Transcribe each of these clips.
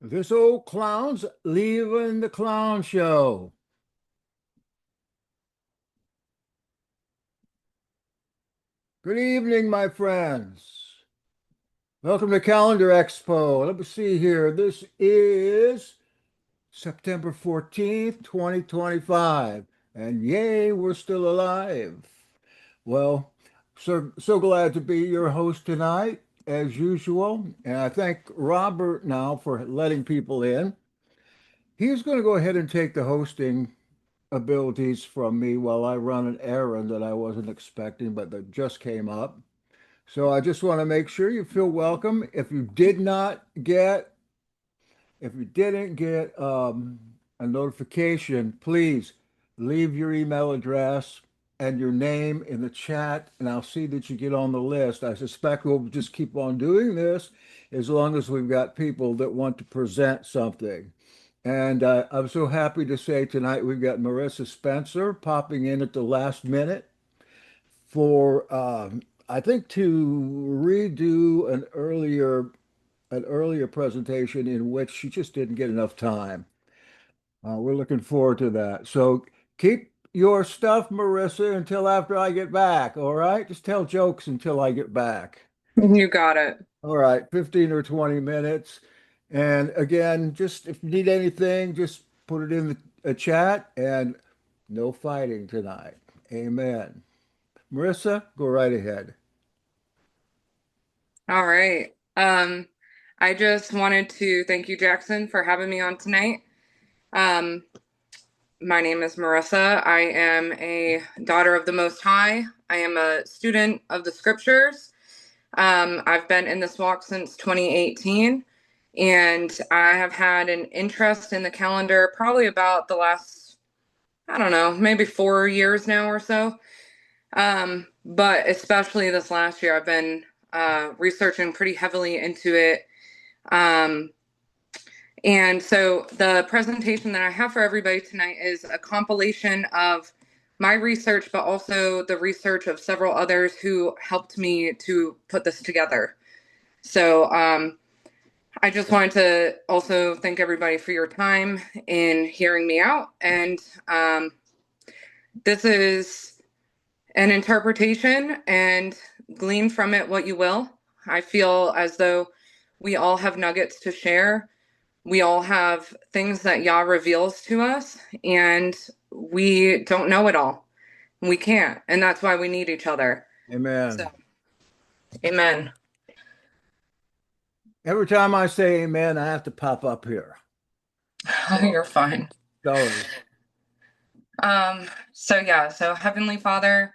This old clown's leaving the clown show. Good evening, my friends. Welcome to Calendar Expo. Let me see here. This is September 14th, 2025. And yay, we're still alive. Well, so glad to be your host tonight, as usual. And I thank Robert now for letting people in. He's going to go ahead and take the hosting abilities from me while I run an errand that I wasn't expecting, but that just came up. So I just want to make sure you feel welcome. If you didn't get a notification, please leave your email address and your name in the chat, and I'll see that you get on the list. I suspect we'll just keep on doing this as long as we've got people that want to present something. And I'm so happy to say tonight we've got Marissa Spencer popping in at the last minute for I think to redo an earlier presentation in which she just didn't get enough time. We're looking forward to that. So keep your stuff, Marissa, until after I get back. All right, just tell jokes until I get back. You got it. All right, 15 or 20 minutes. And again, just if you need anything, just put it in the chat and no fighting tonight. Amen. Marissa, go right ahead. All right. I just wanted to thank you, Jackson, for having me on tonight. Um, my name is Marissa. I am a daughter of the Most High. I am a student of the Scriptures. I've been in this walk since 2018, and I have had an interest in the calendar probably about the last, I don't know, maybe 4 years now or so. But especially this last year, I've been researching pretty heavily into it. Um, and so the presentation that I have for everybody tonight is a compilation of my research, but also the research of several others who helped me to put this together. So I just wanted to also thank everybody for your time in hearing me out. And this is an interpretation, and glean from it what you will. I feel as though we all have nuggets to share. We all have things that Yah reveals to us, and we don't know it all. We can't, and that's why we need each other. So, Amen. amen. Every time I say amen, I have to pop up here. You're fine. Sorry. So Heavenly Father,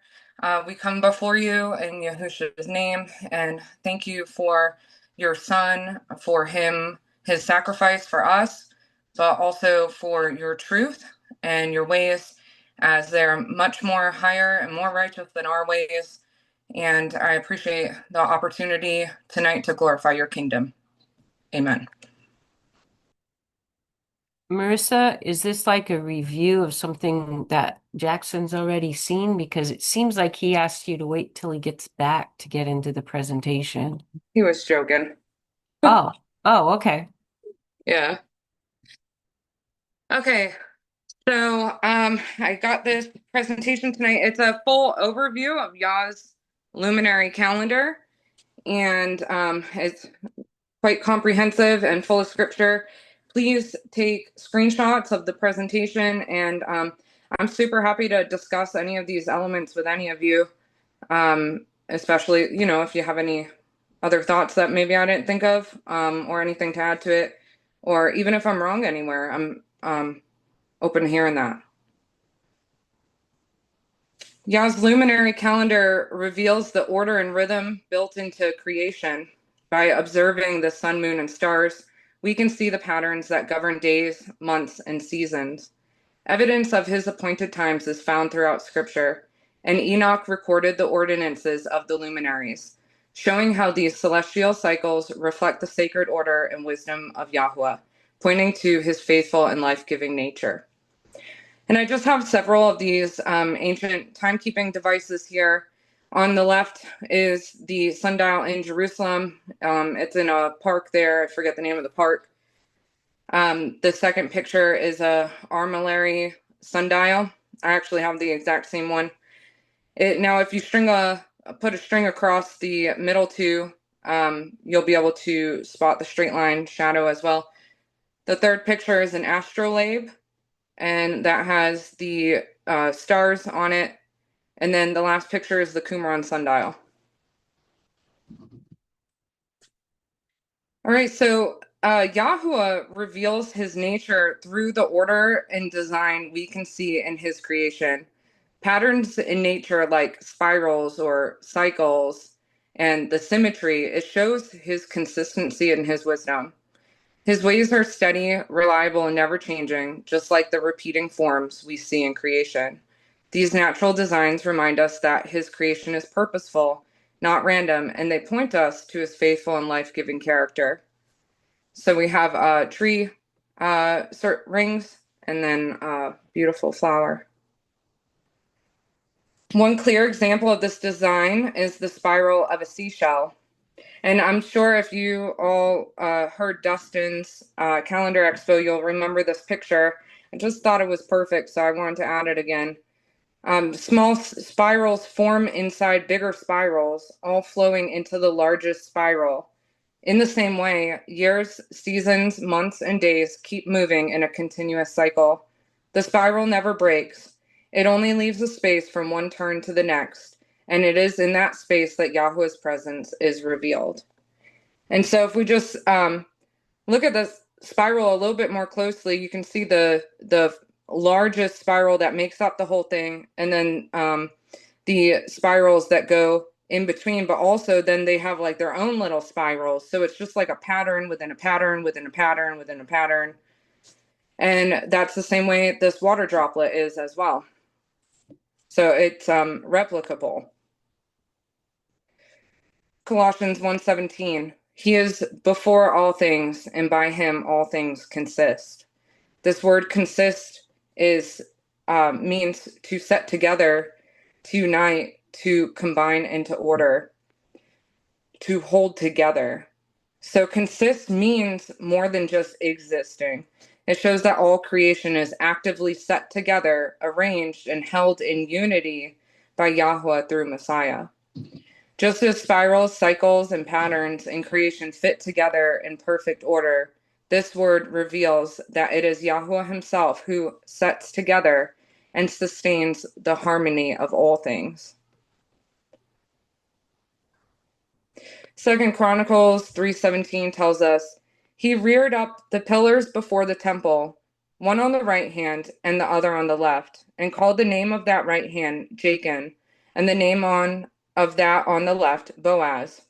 we come before you in Yahushua's name and thank you for your son, for his sacrifice for us, but also for your truth and your ways, as they're much more higher and more righteous than our ways. And I appreciate the opportunity tonight to glorify your kingdom. Amen. Marissa, is this like a review of something that Jackson's already seen? Because it seems like he asked you to wait till he gets back to get into the presentation. He was joking. Oh, okay. Yeah. Okay. So I got this presentation tonight. It's a full overview of Yah's luminary calendar, and it's quite comprehensive and full of scripture. Please take screenshots of the presentation, and I'm super happy to discuss any of these elements with any of you, especially, if you have any other thoughts that maybe I didn't think of, or anything to add to it, or even if I'm wrong anywhere, I'm open to hearing that. Yah's luminary calendar reveals the order and rhythm built into creation. By observing the sun, moon, and stars, we can see the patterns that govern days, months, and seasons. Evidence of his appointed times is found throughout Scripture, and Enoch recorded the ordinances of the luminaries, showing how these celestial cycles reflect the sacred order and wisdom of Yahweh, pointing to his faithful and life-giving nature. And I just have several of these ancient timekeeping devices here. On the left is the sundial in Jerusalem. It's in a park there. I forget the name of the park. The second picture is a armillary sundial. I actually have the exact same one. Now, if you put a string across the middle two, you'll be able to spot the straight line shadow as well. The third picture is an astrolabe, and that has the stars on it. And then the last picture is the Qumran sundial. All right, so Yahuwah reveals his nature through the order and design we can see in his creation. Patterns in nature like spirals or cycles and the symmetry, it shows his consistency and his wisdom. His ways are steady, reliable, and never changing, just like the repeating forms we see in creation. These natural designs remind us that his creation is purposeful, not random, and they point us to his faithful and life-giving character. So we have tree rings and then a beautiful flower. One clear example of this design is the spiral of a seashell. And I'm sure if you all heard Dustin's calendar expo, you'll remember this picture. I just thought it was perfect, so I wanted to add it again. Small spirals form inside bigger spirals, all flowing into the largest spiral. In the same way, years, seasons, months, and days keep moving in a continuous cycle. The spiral never breaks. It only leaves a space from one turn to the next, and it is in that space that Yahweh's presence is revealed. And so if we just look at this spiral a little bit more closely, you can see the largest spiral that makes up the whole thing, and then the spirals that go in between, but also then they have like their own little spirals. So it's just like a pattern within a pattern within a pattern within a pattern. And that's the same way this water droplet is as well. So it's replicable. Colossians 1:17, he is before all things, and by him all things consist. This word consist means to set together, to unite, to combine into order, to hold together. So consist means more than just existing. It shows that all creation is actively set together, arranged, and held in unity by Yahweh through Messiah. Just as spirals, cycles, and patterns in creation fit together in perfect order, this word reveals that it is Yahweh himself who sets together and sustains the harmony of all things. 2 Chronicles 3:17 tells us, he reared up the pillars before the temple, one on the right hand and the other on the left, and called the name of that right hand Jachin, and the name of that on the left Boaz.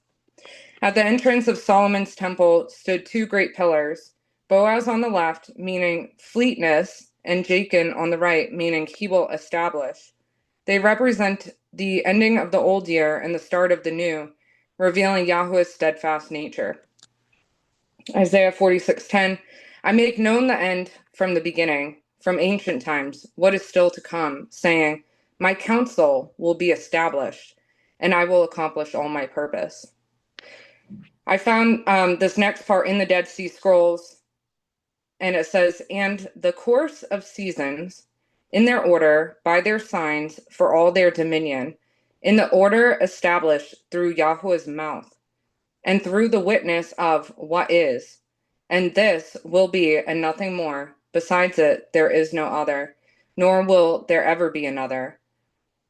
At the entrance of Solomon's temple stood two great pillars, Boaz on the left, meaning fleetness, and Jachin on the right, meaning he will establish. They represent the ending of the old year and the start of the new, revealing Yahweh's steadfast nature. Isaiah 46:10, I make known the end from the beginning, from ancient times, what is still to come, saying, my counsel will be established, and I will accomplish all my purpose. I found this next part in the Dead Sea Scrolls, and it says, and the course of seasons, in their order, by their signs, for all their dominion, in the order established through Yahweh's mouth, and through the witness of what is, and this will be and nothing more. Besides it, there is no other, nor will there ever be another.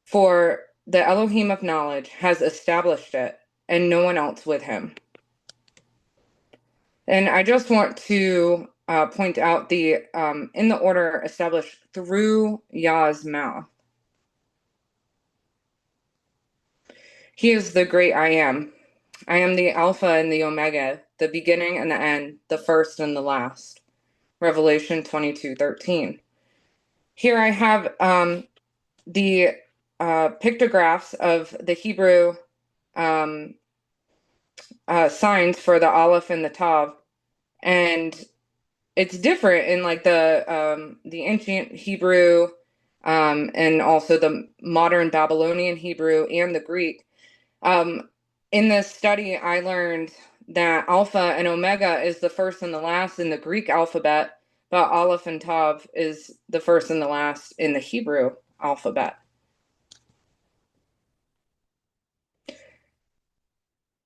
For the Elohim of knowledge has established it, and no one else with him. And I just want to point out the in the order established through Yah's mouth. He is the great I am. I am the Alpha and the Omega, the beginning and the end, the first and the last. Revelation 22:13. Here I have the pictographs of the Hebrew signs for the Aleph and the Tav, and it's different in like the ancient Hebrew and also the modern Babylonian Hebrew and the Greek. In this study, I learned that Alpha and Omega is the first and the last in the Greek alphabet, but Aleph and Tav is the first and the last in the Hebrew alphabet.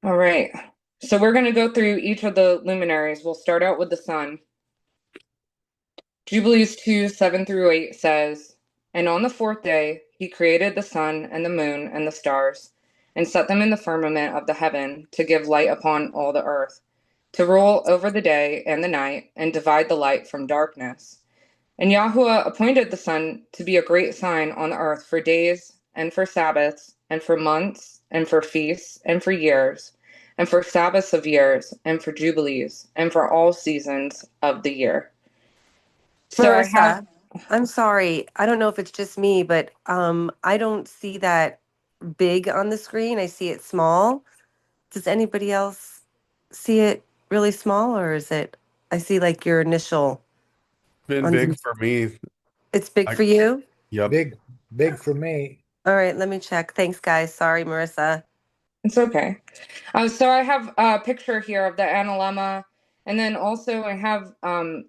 All right, so we're going to go through each of the luminaries. We'll start out with the sun. Jubilees 2:7-8 says, "And on the fourth day he created the sun and the moon and the stars, and set them in the firmament of the heaven to give light upon all the earth, to rule over the day and the night, and divide the light from darkness. And Yahuwah appointed the sun to be a great sign on the earth for days, and for Sabbaths, and for months, and for feasts, and for years, and for Sabbaths of years, and for jubilees, and for all seasons of the year." So I have, Marissa, I'm sorry. I don't know if it's just me, but I don't see that big on the screen. I see it small. Does anybody else see it really small, or is it? I see like your initial Been on big for me. It's big I, for you? yep. Big for me. All right, let me check. Thanks, guys. Sorry, Marissa. it's okay. So I have a picture here of the analemma, and then also I have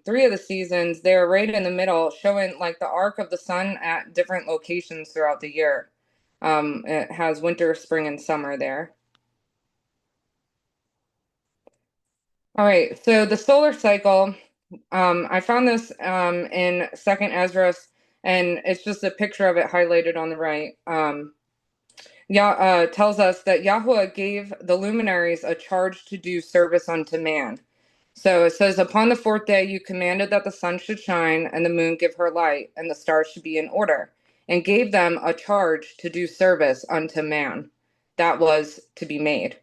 3 of the seasons. They're right in the middle, showing like the arc of the sun at different locations throughout the year. It has winter, spring, and summer there. All right, so the solar cycle, I found this in Second Ezra, and it's just a picture of it highlighted on the right. Tells us that Yahuwah gave the luminaries a charge to do service unto man. So it says, "Upon the fourth day you commanded that the sun should shine, and the moon give her light, and the stars should be in order, and gave them a charge to do service unto man that was to be made."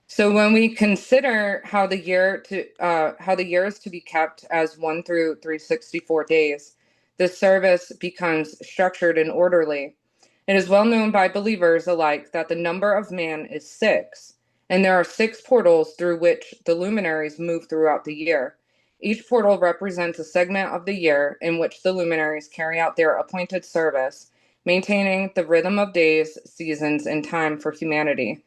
So when we consider how the year is to be kept as 1 through 364 days, the service becomes structured and orderly. It is well known by believers alike that the number of man is 6, and there are 6 portals through which the luminaries move throughout the year. Each portal represents a segment of the year in which the luminaries carry out their appointed service, maintaining the rhythm of days, seasons, and time for humanity.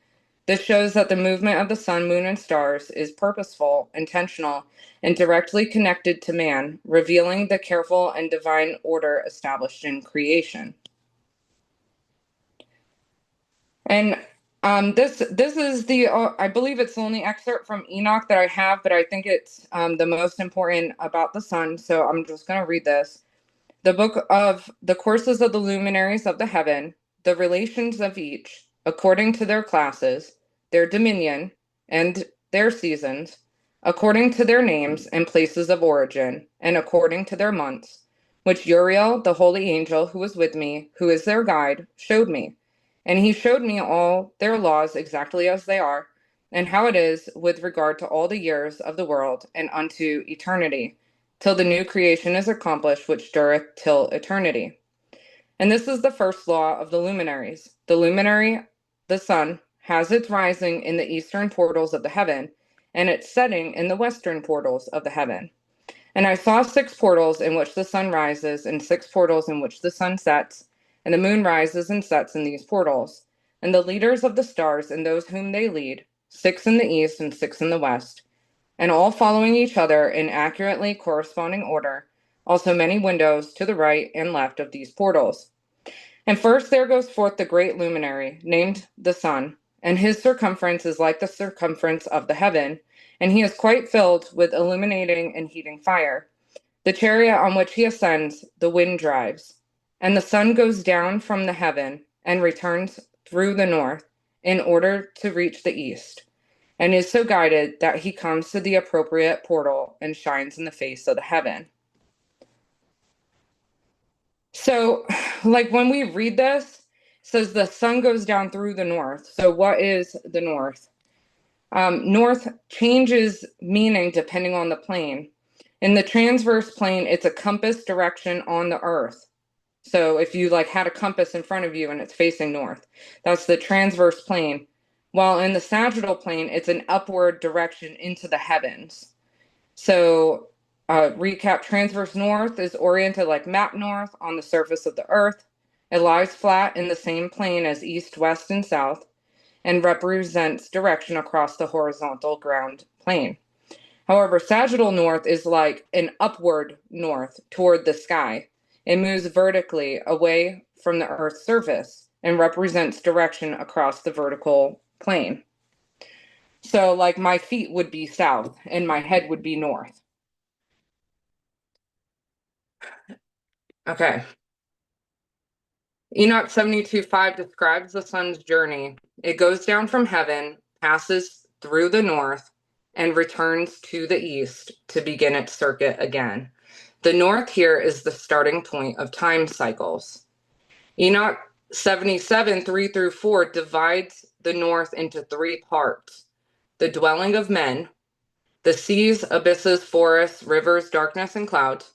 This shows that the movement of the sun, moon, and stars is purposeful, intentional, and directly connected to man, revealing the careful and divine order established in creation. And this is the I believe it's the only excerpt from Enoch that I have, but I think it's the most important about the sun. So I'm just going to read this. "The book of the courses of the luminaries of the heaven, the relations of each, according to their classes, their dominion, and their seasons, according to their names and places of origin, and according to their months, which Uriel, the holy angel who was with me, who is their guide, showed me. And he showed me all their laws exactly as they are, and how it is with regard to all the years of the world and unto eternity, till the new creation is accomplished, which dureth till eternity. And this is the first law of the luminaries. The luminary, the sun, has its rising in the eastern portals of the heaven, and its setting in the western portals of the heaven. And I saw 6 portals in which the sun rises, and 6 portals in which the sun sets, and the moon rises and sets in these portals. And the leaders of the stars and those whom they lead, 6 in the east and 6 in the west, and all following each other in accurately corresponding order, also many windows to the right and left of these portals. And first there goes forth the great luminary, named the sun, and his circumference is like the circumference of the heaven, and he is quite filled with illuminating and heating fire. The chariot on which he ascends, the wind drives. And the sun goes down from the heaven and returns through the north in order to reach the east, and is so guided that he comes to the appropriate portal and shines in the face of the heaven. So, like when we read this, it says the sun goes down through the north. So what is the north? North changes meaning depending on the plane. In the transverse plane, it's a compass direction on the earth. So if you like had a compass in front of you and it's facing north, that's the transverse plane. While in the sagittal plane, it's an upward direction into the heavens. So recap, transverse north is oriented like map north on the surface of the earth. It lies flat in the same plane as east, west, and south. and represents direction across the horizontal ground plane. However, sagittal north is like an upward north toward the sky. It moves vertically away from the Earth's surface and represents direction across the vertical plane. So, like, my feet would be south and my head would be north. Okay. Enoch 72:5 describes the sun's journey. It goes down from heaven, passes through the north, and returns to the east to begin its circuit again. The north here is the starting point of time cycles. Enoch 77:3-4 divides the north into three parts: the dwelling of men, the seas, abysses, forests, rivers, darkness, and clouds,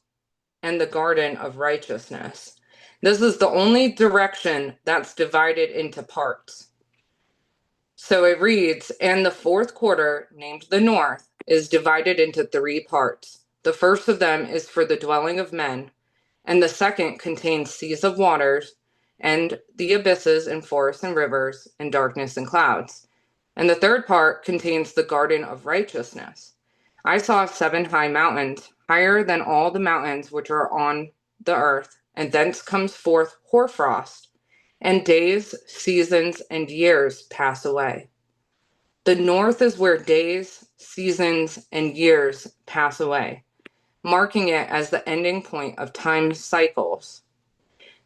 and the garden of righteousness. This is the only direction that's divided into parts. So it reads, and the fourth quarter, named the north, is divided into three parts. The first of them is for the dwelling of men, and the second contains seas of waters, and the abysses and forests and rivers, and darkness and clouds. And the third part contains the garden of righteousness. I saw 7 high mountains, higher than all the mountains which are on the earth, and thence comes forth hoarfrost, and days, seasons, and years pass away. The north is where days, seasons, and years pass away, marking it as the ending point of time cycles.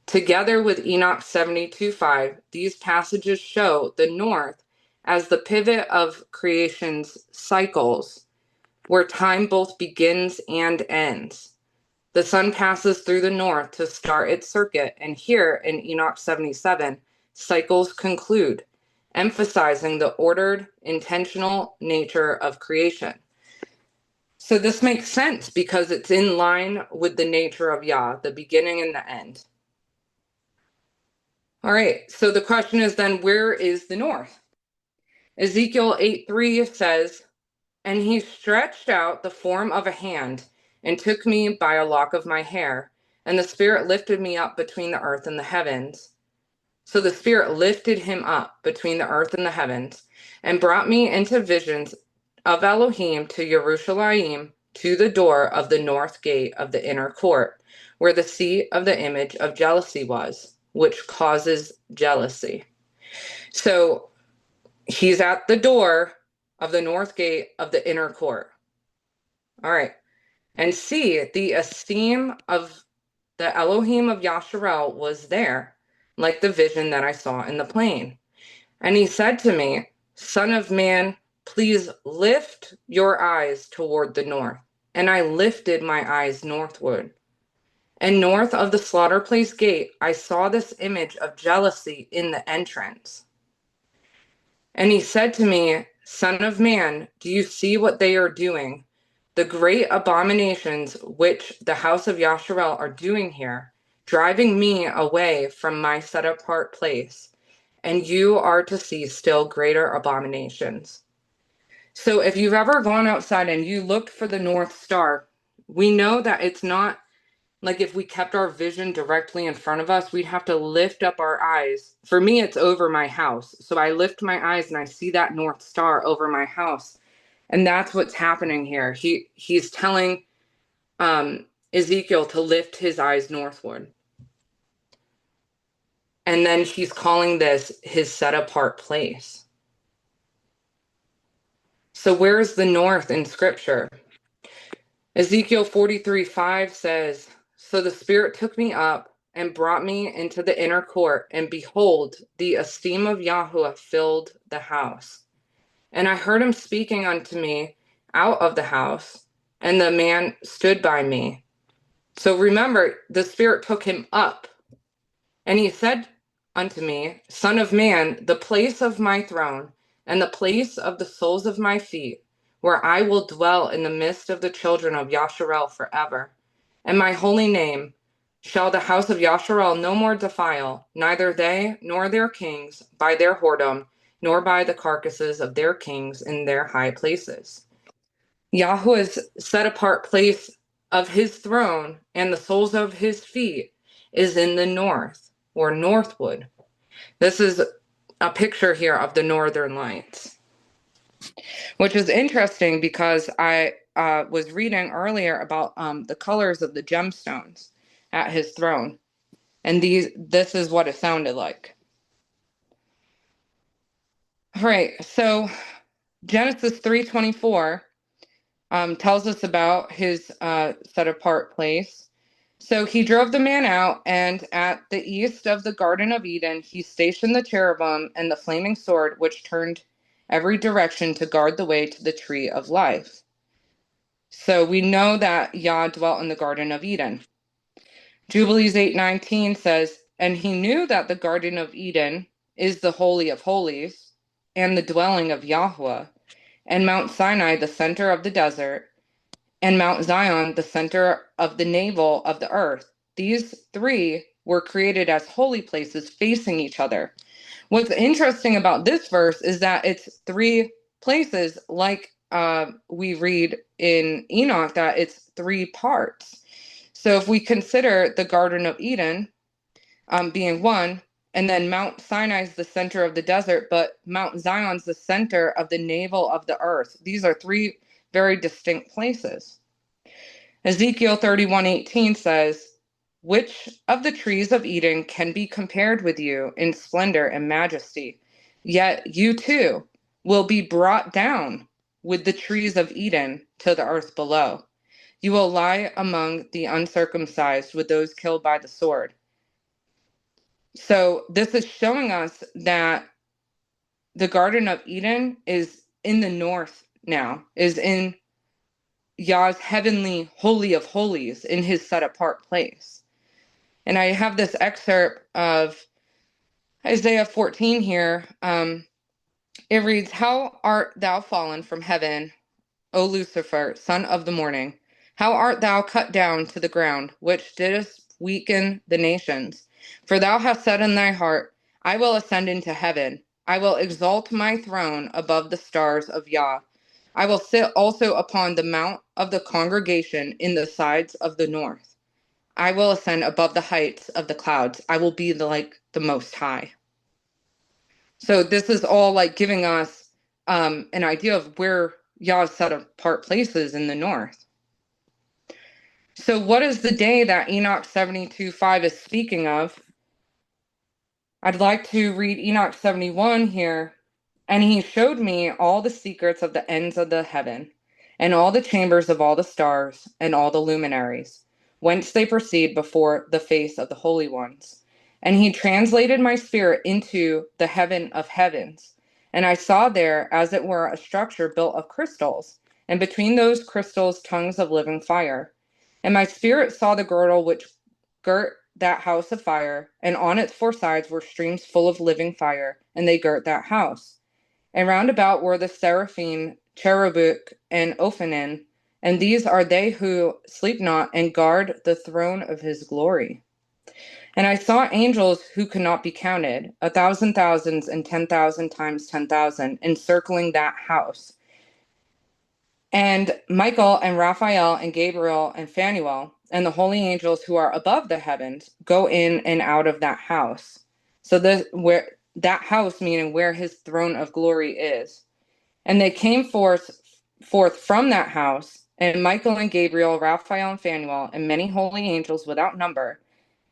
Together with Enoch 72:5, these passages show the north as the pivot of creation's cycles, where time both begins and ends. The sun passes through the north to start its circuit, and here in Enoch 77, cycles conclude, emphasizing the ordered, intentional nature of creation. So this makes sense because it's in line with the nature of Yah, the beginning and the end. All right, so the question is then, where is the north? Ezekiel 8:3 says, and he stretched out the form of a hand and took me by a lock of my hair, and the Spirit lifted me up between the earth and the heavens. So the Spirit lifted him up between the earth and the heavens, and brought me into visions of Elohim to Jerusalem, to the door of the north gate of the inner court, where the seat of the image of jealousy was, which causes jealousy. So he's at the door of the north gate of the inner court. All right. And see, the esteem of the Elohim of YHWH was there, like the vision that I saw in the plain. And he said to me, Son of man, please lift your eyes toward the north. And I lifted my eyes northward. And north of the slaughter place gate, I saw this image of jealousy in the entrance. And he said to me, Son of man, do you see what they are doing? The great abominations which the house of YHWH are doing here, driving me away from my set apart place, and you are to see still greater abominations. So if you've ever gone outside and you looked for the North Star, we know that it's not like if we kept our vision directly in front of us, we'd have to lift up our eyes. For me, it's over my house. So I lift my eyes and I see that North Star over my house. And that's what's happening here. He's telling Ezekiel to lift his eyes northward. And then he's calling this his set apart place. So where is the north in scripture? Ezekiel 43:5 says, so the Spirit took me up and brought me into the inner court, and behold, the esteem of Yahuwah filled the house. And I heard him speaking unto me out of the house, and the man stood by me. So remember, the Spirit took him up, and he said unto me, Son of man, the place of my throne, and the place of the soles of my feet, where I will dwell in the midst of the children of YHWH forever. And my holy name shall the house of YHWH no more defile, neither they nor their kings by their whoredom, nor by the carcasses of their kings in their high places. Yahweh's set apart place of his throne and the soles of his feet is in the north, or northwood. This is a picture here of the northern lights, which is interesting because I was reading earlier about the colors of the gemstones at his throne, and this is what it sounded like. All right, so Genesis 3:24 tells us about his set apart place. So he drove the man out, and at the east of the Garden of Eden, he stationed the cherubim and the flaming sword, which turned every direction to guard the way to the tree of life. So we know that Yah dwelt in the Garden of Eden. Jubilees 8:19 says, and he knew that the Garden of Eden is the Holy of Holies and the dwelling of Yahweh, and Mount Sinai the center of the desert, and Mount Zion the center of the navel of the earth. These three were created as holy places facing each other. What's interesting about this verse is that it's three places, like we read in Enoch, that it's three parts. So if we consider the Garden of Eden being one, and then Mount Sinai is the center of the desert, but Mount Zion's the center of the navel of the earth. These are three very distinct places. Ezekiel 31:18 says, which of the trees of Eden can be compared with you in splendor and majesty? Yet you too will be brought down with the trees of Eden to the earth below. You will lie among the uncircumcised with those killed by the sword. So this is showing us that the Garden of Eden is in the north now, is in Yah's heavenly holy of holies, in his set apart place. And I have this excerpt of Isaiah 14 here. It reads, how art thou fallen from heaven, O Lucifer, son of the morning? How art thou cut down to the ground, which didst weaken the nations? For thou hast said in thy heart, I will ascend into heaven. I will exalt my throne above the stars of Yah. I will sit also upon the mount of the congregation in the sides of the north. I will ascend above the heights of the clouds. I will be like the Most High. So this is all like giving us an idea of where Yah's set apart places in the north. So what is the day that Enoch 72:5 is speaking of? I'd like to read Enoch 71 here. And he showed me all the secrets of the ends of the heaven, and all the chambers of all the stars, and all the luminaries, whence they proceed before the face of the holy ones. And he translated my spirit into the heaven of heavens. And I saw there, as it were, a structure built of crystals, and between those crystals tongues of living fire. And my spirit saw the girdle which girt that house of fire, and on its four sides were streams full of living fire, and they girt that house. And round about were the seraphim, cherubic, and Ophanim, and these are they who sleep not and guard the throne of his glory. And I saw angels who could not be counted, 1,000 thousands and 10,000 times 10,000, encircling that house. And Michael and Raphael and Gabriel and Phanuel and the holy angels who are above the heavens go in and out of that house. So that house, meaning where his throne of glory is. And they came forth from that house, and Michael and Gabriel, Raphael and Phanuel, and many holy angels without number,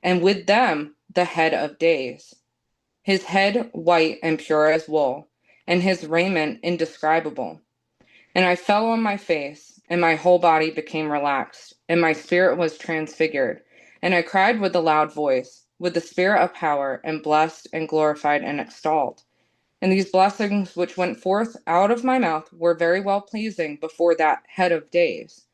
and with them the head of days, his head white and pure as wool, and his raiment indescribable. And I fell on my face, and my whole body became relaxed, and my spirit was transfigured. And I cried with a loud voice, with the spirit of power, and blessed and glorified and extolled. And these blessings which went forth out of my mouth were very well pleasing before that head of days.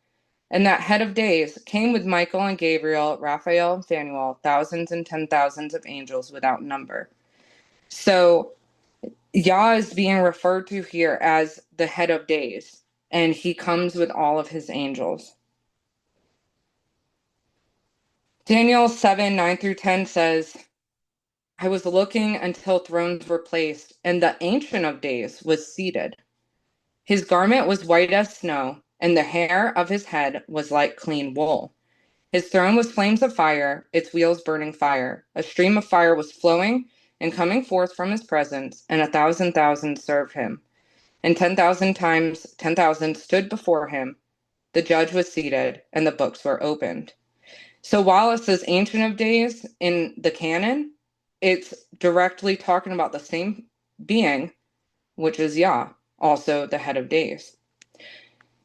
And that head of days came with Michael and Gabriel, Raphael and Phanuel, thousands and 10,000s of angels without number. So Yah is being referred to here as the head of days, and he comes with all of his angels. Daniel 7:9-10 says, I was looking until thrones were placed, and the Ancient of Days was seated. His garment was white as snow, and the hair of his head was like clean wool. His throne was flames of fire, its wheels burning fire. A stream of fire was flowing and coming forth from his presence, and 1,000,000 served him. And 10,000 times 10,000 stood before him. The judge was seated, and the books were opened. So while it says Ancient of Days in the canon, it's directly talking about the same being, which is Yah, also the head of days.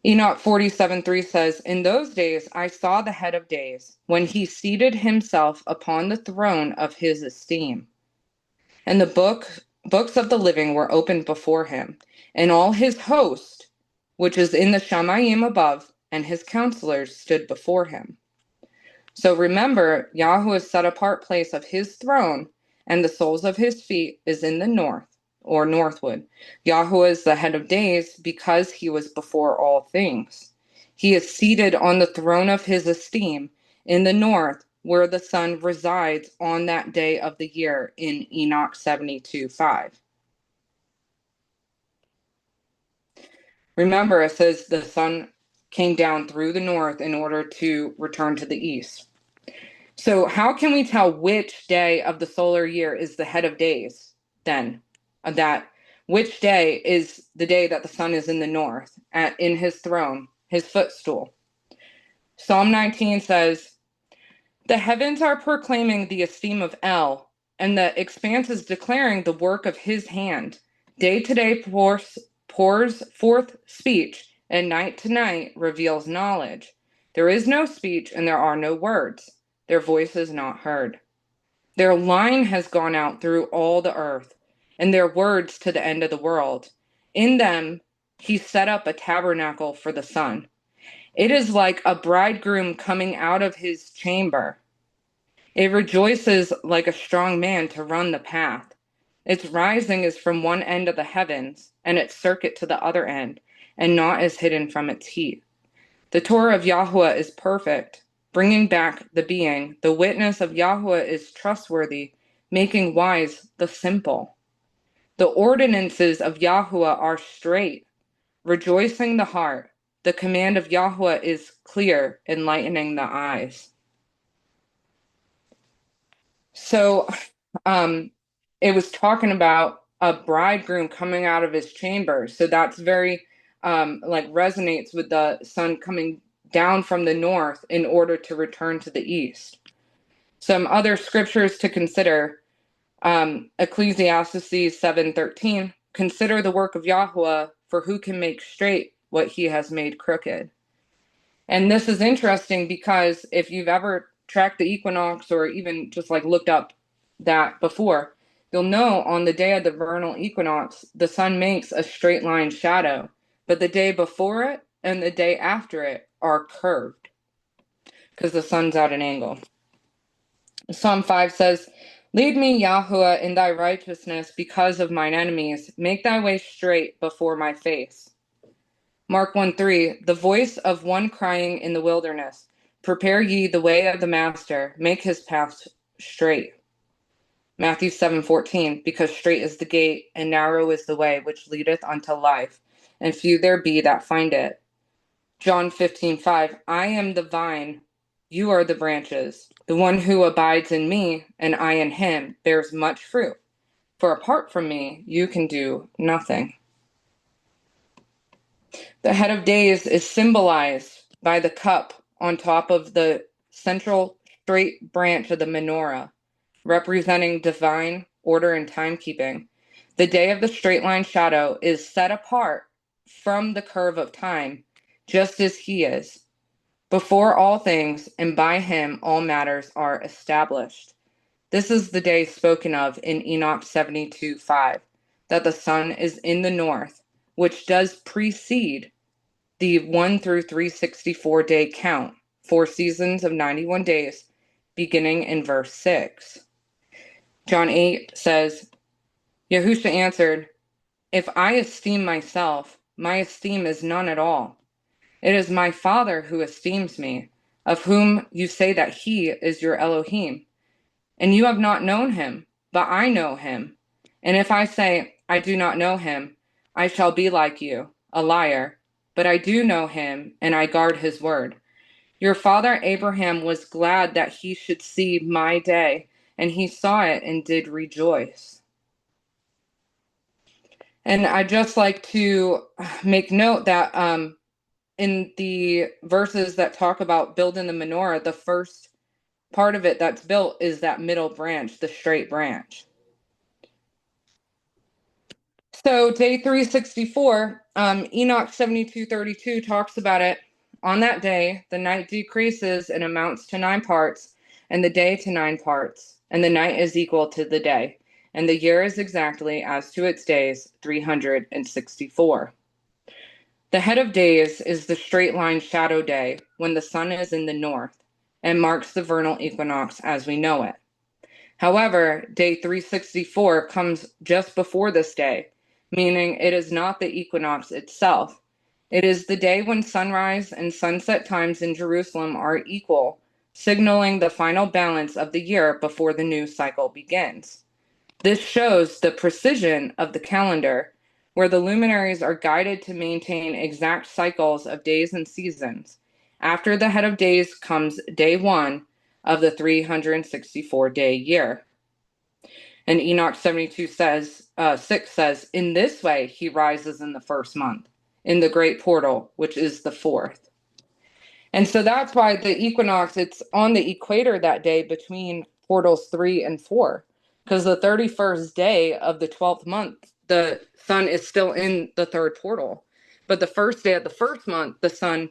Enoch 47:3 says, "In those days I saw the head of days, when he seated himself upon the throne of his esteem. And the books of the living were opened before him, and all his host, which is in the Shamayim above, and his counselors stood before him." So remember, Yahweh's set apart place of his throne and the soles of his feet is in the north, or northward. Yahweh is the head of days because he was before all things. He is seated on the throne of his esteem in the north, where the sun resides on that day of the year in Enoch 72:5. Remember, it says the sun came down through the north in order to return to the east. So how can we tell which day of the solar year is the head of days then? Which day is the day that the sun is in the north, in his throne, his footstool? Psalm 19 says, "The heavens are proclaiming the esteem of El, and the expanse is declaring the work of his hand. Day to day pours forth speech, and night to night reveals knowledge. There is no speech, and there are no words. Their voice is not heard. Their line has gone out through all the earth, and their words to the end of the world. In them he set up a tabernacle for the sun. It is like a bridegroom coming out of his chamber. It rejoices like a strong man to run the path. Its rising is from one end of the heavens, and its circuit to the other end, and naught is hidden from its heat. The Torah of Yahweh is perfect, bringing back the being. The witness of Yahweh is trustworthy, making wise the simple. The ordinances of Yahweh are straight, rejoicing the heart. The command of Yahweh is clear, enlightening the eyes." So it was talking about a bridegroom coming out of his chamber. So that's very resonates with the sun coming down from the north in order to return to the east. Some other scriptures to consider, Ecclesiastes 7:13, "Consider the work of Yahweh, for who can make straight what he has made crooked?" And this is interesting because if you've ever tracked the equinox or even just looked up that before, you'll know on the day of the vernal equinox, the sun makes a straight line shadow, but the day before it and the day after it are curved because the sun's at an angle. Psalm 5 says, "Lead me, Yahweh, in thy righteousness because of mine enemies. Make thy way straight before my face." Mark 1:3, "The voice of one crying in the wilderness, prepare ye the way of the master, make his path straight." Matthew 7:14, "Because straight is the gate, and narrow is the way which leadeth unto life, and few there be that find it." John 15:5, "I am the vine, you are the branches. The one who abides in me, and I in him, bears much fruit. For apart from me, you can do nothing." The head of days is symbolized by the cup on top of the central straight branch of the menorah, representing divine order and timekeeping. The day of the straight line shadow is set apart from the curve of time, just as he is. Before all things, and by him all matters are established. This is the day spoken of in Enoch 72:5, that the sun is in the north, which does precede the 1 through 364 day count, 4 seasons of 91 days, beginning in verse 6. John 8 says, "Yahusha answered, If I esteem myself, my esteem is none at all. It is my Father who esteems me, of whom you say that he is your Elohim. And you have not known him, but I know him. And if I say, I do not know him, I shall be like you, a liar. But I do know him, and I guard his word. Your father Abraham was glad that he should see my day, and he saw it and did rejoice. And I'd just like to make note that in the verses that talk about building the menorah, the first part of it that's built is that middle branch, the straight branch. So day 364, Enoch 72:32 talks about it. On that day, the night decreases and amounts to 9 parts, and the day to 9 parts, and the night is equal to the day, and the year is exactly as to its days, 364. The head of days is the straight line shadow day when the sun is in the north and marks the vernal equinox as we know it. However, day 364 comes just before this day, meaning it is not the equinox itself. It is the day when sunrise and sunset times in Jerusalem are equal, signaling the final balance of the year before the new cycle begins. This shows the precision of the calendar, where the luminaries are guided to maintain exact cycles of days and seasons. After the head of days comes day 1 of the 364-day year. And Enoch 72:6 says, in this way he rises in the first month, in the great portal, which is the 4th. And so that's why the equinox, it's on the equator that day between portals 3 and 4, because the 31st day of the 12th month, the sun is still in the 3rd portal. But the first day of the 1st month, the sun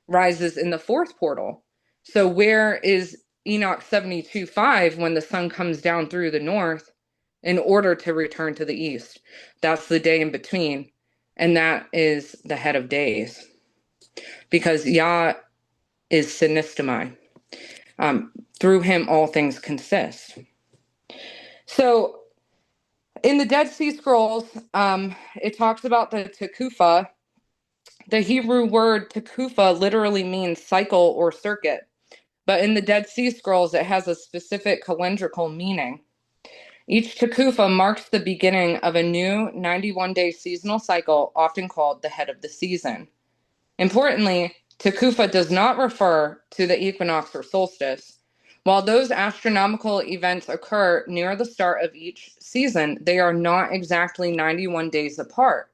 rises in the 4th portal. So where is Enoch 72:5 when the sun comes down through the north in order to return to the east? That's the day in between. And that is the head of days. Because Yah is synestami. Through him all things consist. So in the Dead Sea Scrolls, it talks about the Tequfah. The Hebrew word Tequfah literally means cycle or circuit, but in the Dead Sea Scrolls it has a specific calendrical meaning. Each Tequfah marks the beginning of a new 91-day seasonal cycle, often called the head of the season. Importantly, Tequfah does not refer to the equinox or solstice. While those astronomical events occur near the start of each season, they are not exactly 91 days apart,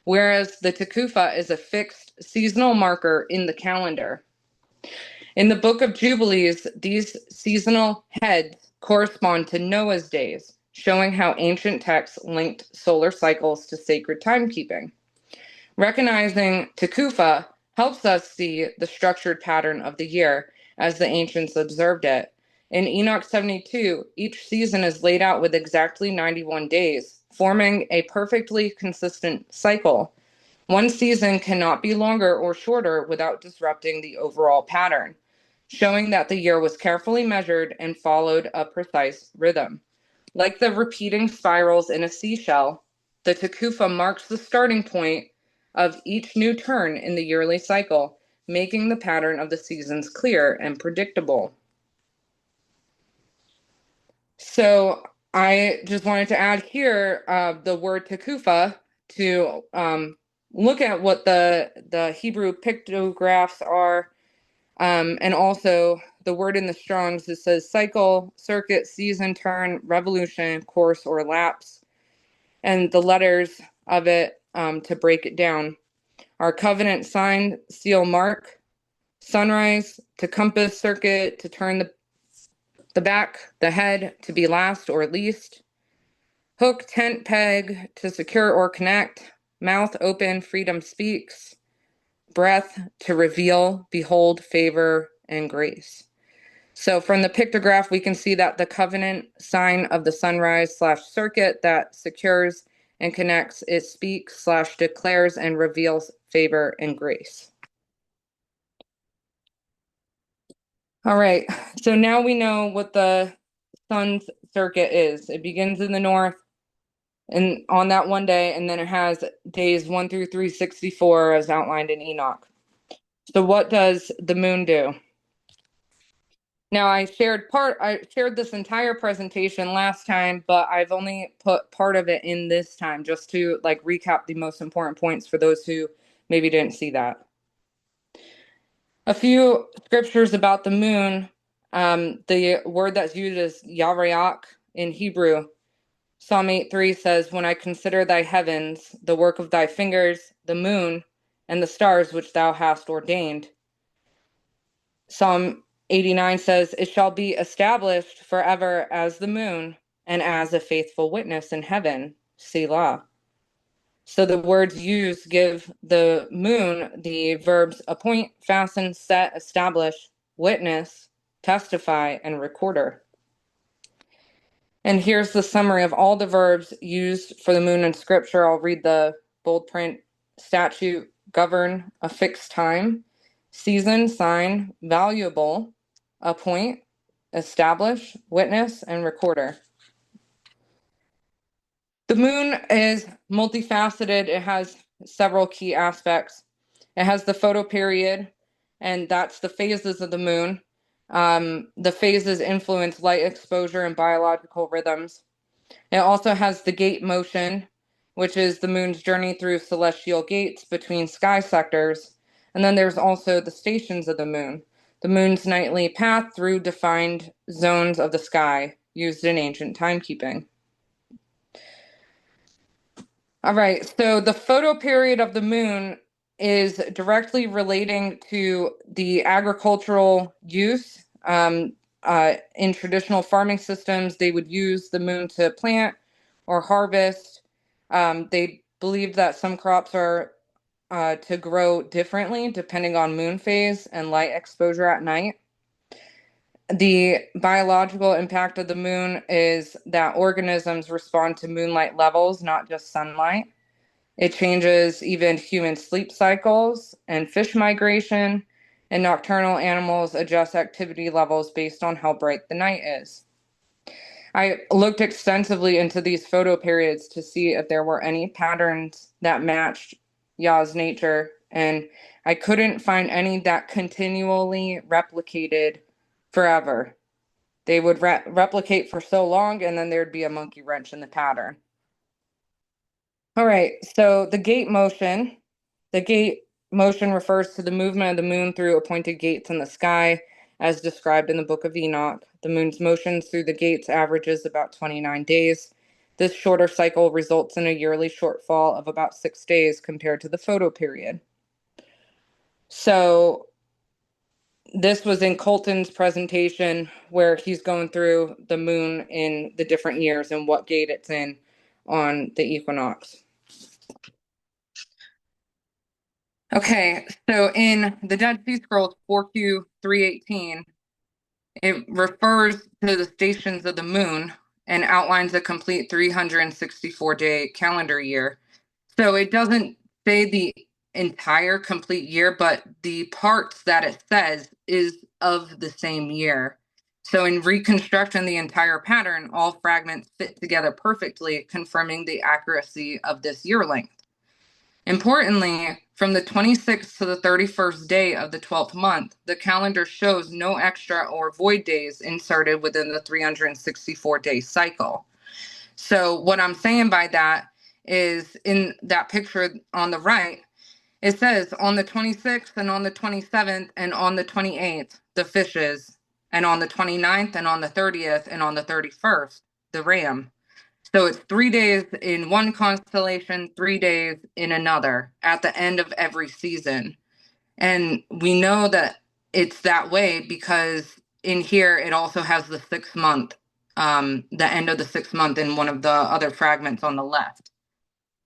whereas the Tequfah is a fixed seasonal marker in the calendar. In the Book of Jubilees, these seasonal heads correspond to Noah's days, showing how ancient texts linked solar cycles to sacred timekeeping. Recognizing Tequfah helps us see the structured pattern of the year as the ancients observed it. In Enoch 72, each season is laid out with exactly 91 days, forming a perfectly consistent cycle. One season cannot be longer or shorter without disrupting the overall pattern, showing that the year was carefully measured and followed a precise rhythm. Like the repeating spirals in a seashell, the Tequfah marks the starting point of each new turn in the yearly cycle, making the pattern of the seasons clear and predictable. So I just wanted to add here the word Tequfah to look at what the Hebrew pictographs are, and also the word in the Strongs that says cycle, circuit, season, turn, revolution, course, or lapse. And the letters of it, to break it down, are covenant, sign, seal, mark, sunrise, to compass, circuit, to turn the back, the head, to be last or least, hook, tent, peg, to secure or connect, mouth open, freedom speaks, breath, to reveal, behold, favor, and grace. So from the pictograph, we can see that the covenant sign of the sunrise / circuit that secures and connects, it speaks / declares and reveals favor and grace. All right, so now we know what the sun's circuit is. It begins in the north and on that one day, and then it has days 1 through 364 as outlined in Enoch. So what does the moon do? Now I shared this entire presentation last time, but I've only put part of it in this time just to like recap the most important points for those who maybe didn't see that. A few scriptures about the moon. The word that's used is YHWH in Hebrew. Psalm 8:3 says, "When I consider thy heavens, the work of thy fingers, the moon, and the stars which thou hast ordained." Psalm 89 says, "It shall be established forever as the moon, and as a faithful witness in heaven." Selah. So the words used give the moon the verbs appoint, fasten, set, establish, witness, testify, and recorder. And here's the summary of all the verbs used for the moon in Scripture. I'll read the bold print: statute, govern, a fixed time, season, sign, valuable, appoint, establish, witness, and recorder. The moon is multifaceted. It has several key aspects. It has the photoperiod, and that's the phases of the moon. The phases influence light exposure and biological rhythms. It also has the gate motion, which is the moon's journey through celestial gates between sky sectors. And then there's also the stations of the moon's nightly path through defined zones of the sky used in ancient timekeeping. All right, so the photoperiod of the moon is directly relating to the agricultural use. In traditional farming systems, they would use the moon to plant or harvest. They believed that some crops are to grow differently depending on moon phase and light exposure at night. The biological impact of the moon is that organisms respond to moonlight levels, not just sunlight. It changes even human sleep cycles and fish migration, and nocturnal animals adjust activity levels based on how bright the night is. I looked extensively into these photoperiods to see if there were any patterns that matched Yah's nature, and I couldn't find any that continually replicated forever. They would replicate for so long, and then there'd be a monkey wrench in the pattern. All right, so the gate motion. The gate motion refers to the movement of the moon through appointed gates in the sky, as described in the Book of Enoch. The moon's motion through the gates averages about 29 days. This shorter cycle results in a yearly shortfall of about 6 days compared to the photoperiod. So this was in Colton's presentation where he's going through the moon in the different years and what gate it's in on the equinox. Okay, so in the Dead Sea Scrolls 4Q 318, it refers to the stations of the moon and outlines a complete 364-day calendar year. So it doesn't say the entire complete year, but the parts that it says is of the same year. So in reconstructing the entire pattern, all fragments fit together perfectly, confirming the accuracy of this year length. Importantly, from the 26th to the 31st day of the 12th month, the calendar shows no extra or void days inserted within the 364-day cycle. So what I'm saying by that is in that picture on the right, it says on the 26th and on the 27th and on the 28th, the fishes, and on the 29th and on the 30th and on the 31st, the ram. So it's 3 days in one constellation, 3 days in another at the end of every season. And we know that it's that way because in here it also has the 6th month, the end of the 6th month in one of the other fragments on the left.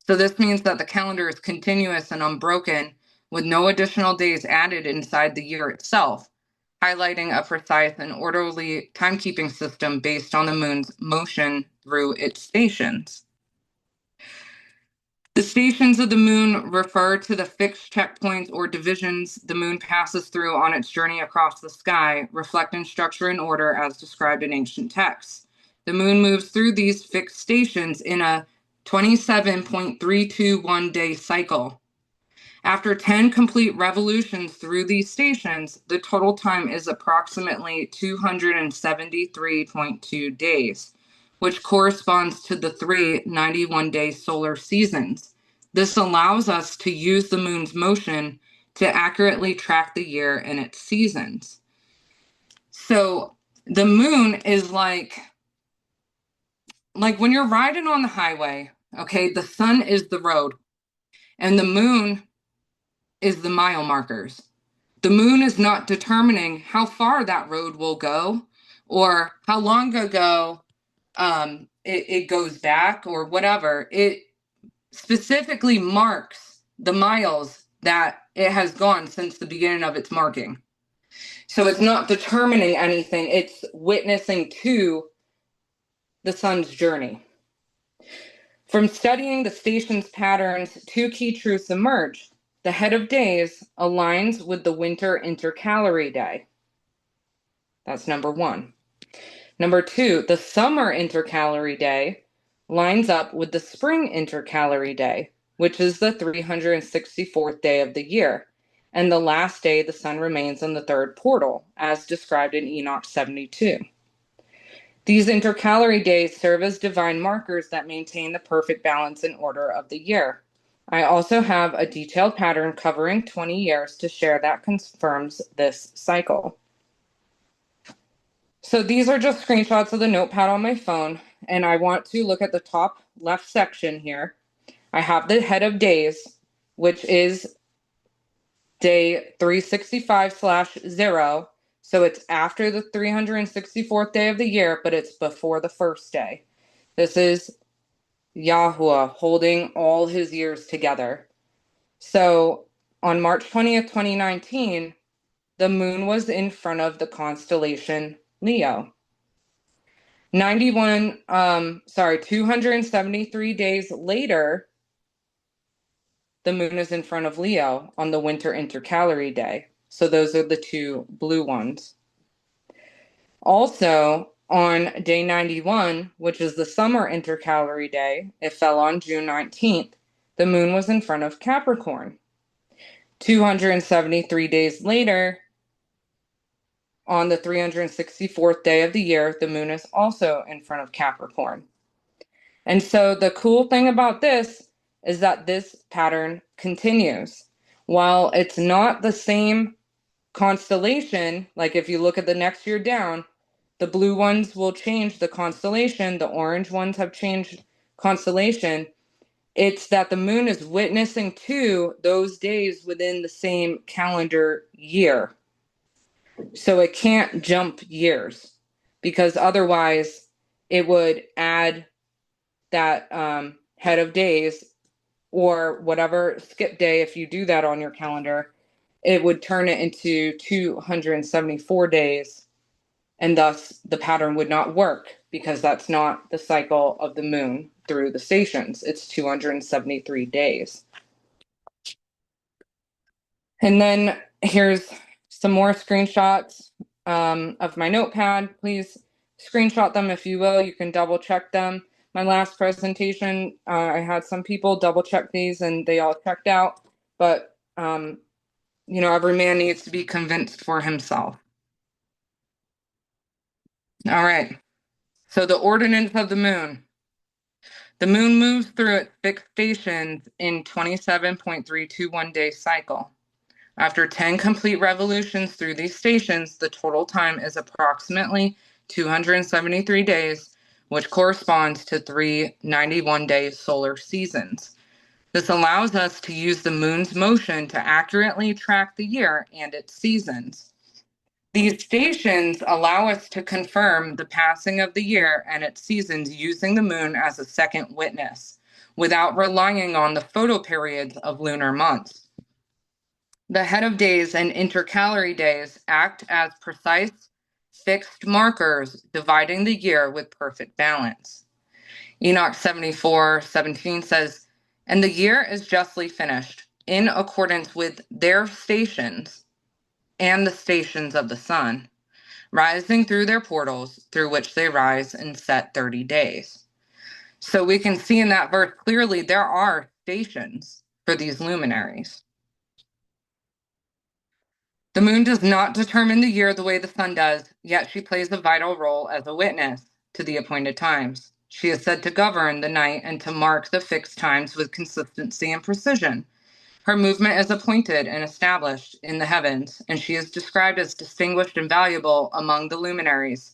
So this means that the calendar is continuous and unbroken with no additional days added inside the year itself, highlighting a precise and orderly timekeeping system based on the moon's motion through its stations. The stations of the moon refer to the fixed checkpoints or divisions the moon passes through on its journey across the sky, reflecting structure and order as described in ancient texts. The moon moves through these fixed stations in a 27.321 day cycle. After 10 complete revolutions through these stations, the total time is approximately 273.2 days, which corresponds to the 3 91-day solar seasons. This allows us to use the moon's motion to accurately track the year and its seasons. So The moon is like when you're riding on the highway, okay, the sun is the road and the moon is the mile markers. The moon is not determining how far that road will go or how long ago it goes back or whatever. It specifically marks the miles that it has gone since the beginning of its marking. So it's not determining anything, it's witnessing to the sun's journey. From studying the station's patterns, two key truths emerge. The head of days aligns with the winter intercalary day. That's number one. Number two, the summer intercalary day lines up with the spring intercalary day, which is the 364th day of the year, and the last day the sun remains in the third portal, as described in Enoch 72. These intercalary days serve as divine markers that maintain the perfect balance and order of the year. I also have a detailed pattern covering 20 years to share that confirms this cycle. So these are just screenshots of the notepad on my phone, and I want to look at the top left section here. I have the head of days, which is day 365/0. So it's after the 364th day of the year, but it's before the first day. This is Yahuwah holding all his years together. So on March 20th, 2019, the moon was in front of the constellation Leo. 273 days later, the moon is in front of Leo on the winter intercalary day. So those are the two blue ones. Also, on day 91, which is the summer intercalary day, it fell on June 19th, the moon was in front of Capricorn. 273 days later, on the 364th day of the year, the moon is also in front of Capricorn. And so the cool thing about this is that this pattern continues. While it's not the same constellation, like if you look at the next year down, the blue ones will change the constellation, the orange ones have changed constellation. It's that the moon is witnessing to those days within the same calendar year. So it can't jump years because otherwise it would add that head of days or whatever skip day. If you do that on your calendar, it would turn it into 274 days, and thus the pattern would not work because that's not the cycle of the moon through the stations. It's 273 days. And then here's some more screenshots of my notepad. Please screenshot them if you will. You can double check them. My last presentation, I had some people double check these and they all checked out. But, every man needs to be convinced for himself. All right. So the ordinance of the moon. The moon moves through its fixed stations in 27.321 day cycle. After 10 complete revolutions through these stations, the total time is approximately 273 days, which corresponds to 391-day solar seasons. This allows us to use the moon's motion to accurately track the year and its seasons. These stations allow us to confirm the passing of the year and its seasons using the moon as a second witness, without relying on the photoperiods of lunar months. The head of days and intercalary days act as precise, fixed markers dividing the year with perfect balance. Enoch 74:17 says, "And the year is justly finished, in accordance with their stations and the stations of the sun, rising through their portals, through which they rise and set 30 days." So we can see in that verse clearly there are stations for these luminaries. The moon does not determine the year the way the sun does, yet she plays a vital role as a witness to the appointed times. She is said to govern the night and to mark the fixed times with consistency and precision. Her movement is appointed and established in the heavens, and she is described as distinguished and valuable among the luminaries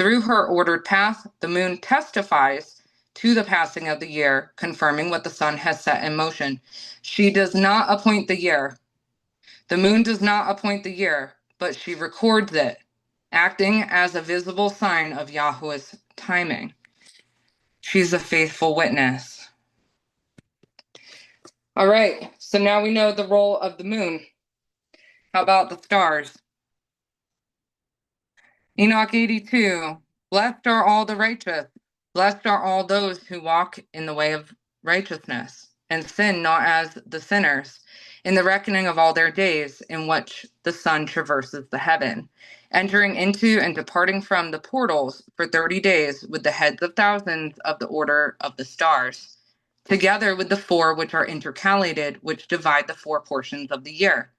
Through her ordered path, the moon testifies to the passing of the year, confirming what the sun has set in motion. She does not appoint the year. The moon does not appoint the year, but she records it, acting as a visible sign of Yahweh's timing. She's a faithful witness. All right, so now we know the role of the moon. How about the stars? Enoch 82, blessed are all the righteous, blessed are all those who walk in the way of righteousness, and sin not as the sinners, in the reckoning of all their days, in which the sun traverses the heaven, entering into and departing from the portals for 30 days with the heads of thousands of the order of the stars, together with the four which are intercalated, which divide the four portions of the year,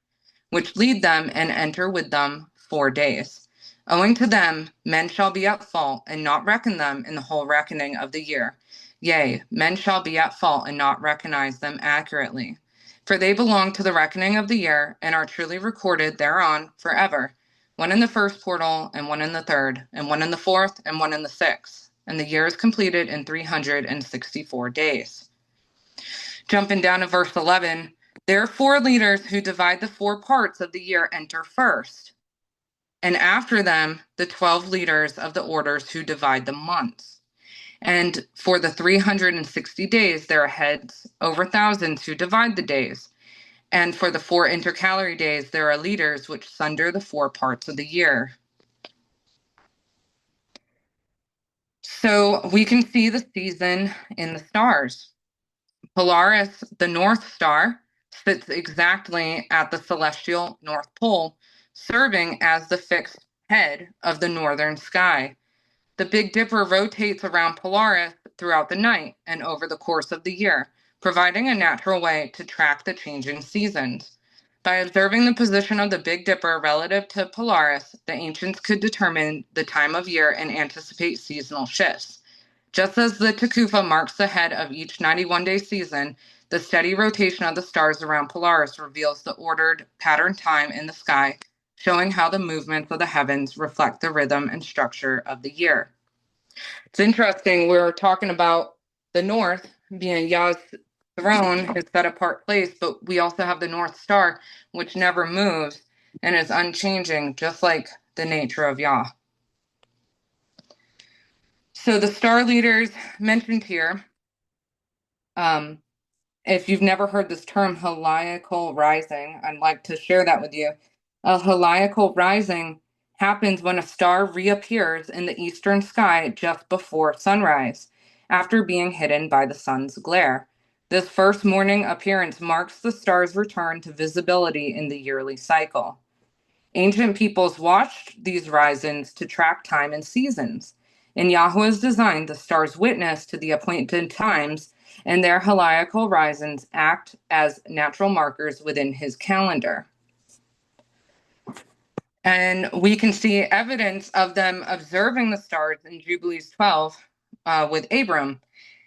which lead them and enter with them 4 days. Owing to them, men shall be at fault and not reckon them in the whole reckoning of the year. Yea, men shall be at fault and not recognize them accurately. For they belong to the reckoning of the year and are truly recorded thereon forever. One in the first portal, and one in the third, and one in the fourth, and one in the sixth. And the year is completed in 364 days. Jumping down to verse 11, there are 4 leaders who divide the 4 parts of the year enter first. And after them, the 12 leaders of the orders who divide the months. And for the 360 days, there are heads over thousands who divide the days. And for the 4 intercalary days, there are leaders which sunder the 4 parts of the year. So we can see the season in the stars. Polaris, the North Star, sits exactly at the celestial North Pole, serving as the fixed head of the northern sky. The Big Dipper rotates around Polaris throughout the night and over the course of the year, providing a natural way to track the changing seasons. By observing the position of the Big Dipper relative to Polaris, the ancients could determine the time of year and anticipate seasonal shifts. Just as the Tequfah marks the head of each 91-day season, the steady rotation of the stars around Polaris reveals the ordered, patterned time in the sky, showing how the movements of the heavens reflect the rhythm and structure of the year. It's interesting, we're talking about the north being Yah's throne, his set-apart place, but we also have the North Star, which never moves and is unchanging, just like the nature of Yah. So the star leaders mentioned here, if you've never heard this term, heliacal rising, I'd like to share that with you. A heliacal rising happens when a star reappears in the eastern sky just before sunrise, after being hidden by the sun's glare. This first morning appearance marks the star's return to visibility in the yearly cycle. Ancient peoples watched these risings to track time and seasons. In Yahweh's design, the stars witness to the appointed times, and their heliacal risings act as natural markers within his calendar. And we can see evidence of them observing the stars in Jubilees 12 with Abram.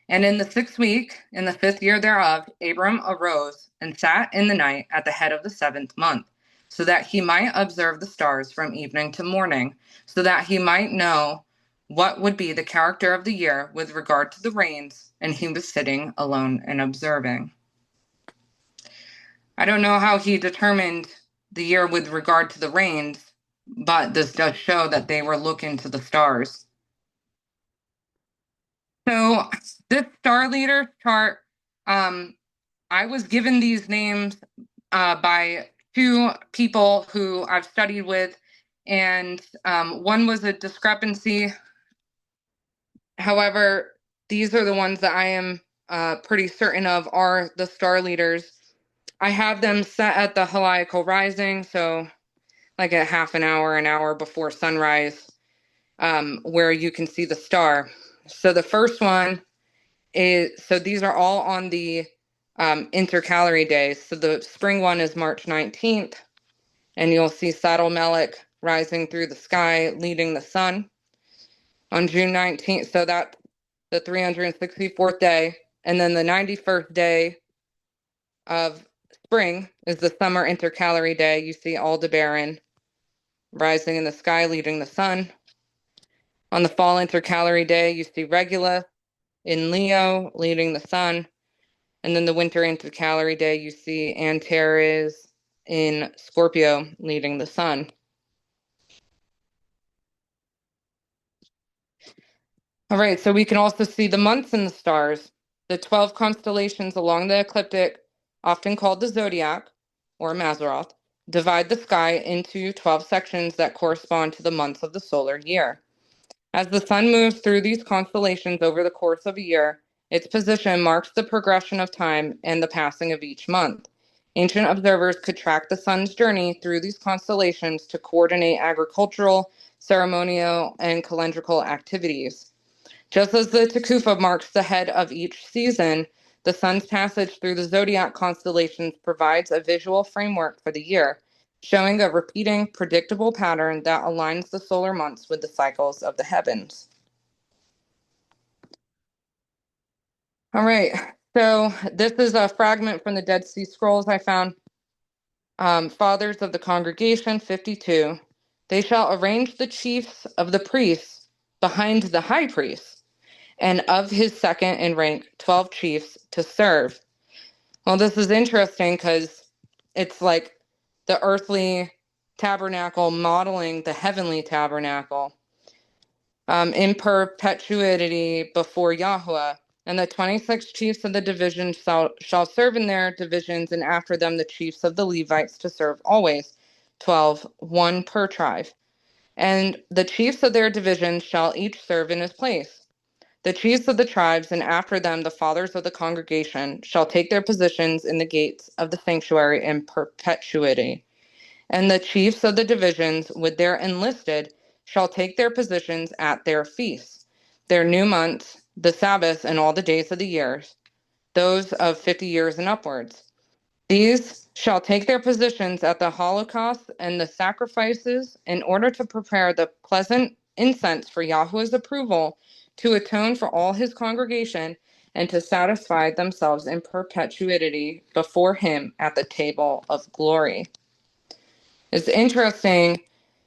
And in the 6th week, in the 5th year thereof, Abram arose and sat in the night at the head of the 7th month, so that he might observe the stars from evening to morning, so that he might know what would be the character of the year with regard to the rains, and he was sitting alone and observing. I don't know how he determined the year with regard to the rains, but this does show that they were looking to the stars. So this star leader chart, I was given these names by 2 people who I've studied with, and one was a discrepancy. However, these are the ones that I am pretty certain of are the star leaders. I have them set at the heliacal rising, so like a half an hour before sunrise, where you can see the star. So the first one is, so these are all on the intercalary days. So the spring one is March 19th, and you'll see Saddle Melech rising through the sky, leading the sun. On June 19th, so that's the 364th day. And then the 91st day of spring is the summer intercalary day. You see Aldebaran rising in the sky, leading the sun. On the fall intercalary day, you see Regula in Leo leading the sun. And then the winter intercalary day, you see Antares in Scorpio leading the sun. All right, so we can also see the months and the stars. The 12 constellations along the ecliptic, often called the zodiac or Mazzaroth, divide the sky into 12 sections that correspond to the months of the solar year. As the sun moves through these constellations over the course of a year, its position marks the progression of time and the passing of each month. Ancient observers could track the sun's journey through these constellations to coordinate agricultural, ceremonial, and calendrical activities. Just as the Tequfah marks the head of each season, the sun's passage through the zodiac constellations provides a visual framework for the year, showing a repeating, predictable pattern that aligns the solar months with the cycles of the heavens. All right, so this is a fragment from the Dead Sea Scrolls I found. Fathers of the congregation, 52. They shall arrange the chiefs of the priests behind the high priest, and of his second in rank, 12 chiefs to serve. Well, this is interesting because it's like the earthly tabernacle modeling the heavenly tabernacle in perpetuity before Yahweh. And the 26 chiefs of the divisions shall serve in their divisions, and after them the chiefs of the Levites to serve always, 12, one per tribe. And the chiefs of their divisions shall each serve in his place. The chiefs of the tribes, and after them the fathers of the congregation, shall take their positions in the gates of the sanctuary in perpetuity. And the chiefs of the divisions, with their enlisted, shall take their positions at their feasts, their new months, the Sabbaths, and all the days of the years, those of 50 years and upwards. These shall take their positions at the holocaust and the sacrifices in order to prepare the pleasant incense for Yahweh's approval, to atone for all his congregation, and to satisfy themselves in perpetuity before him at the table of glory. It's interesting.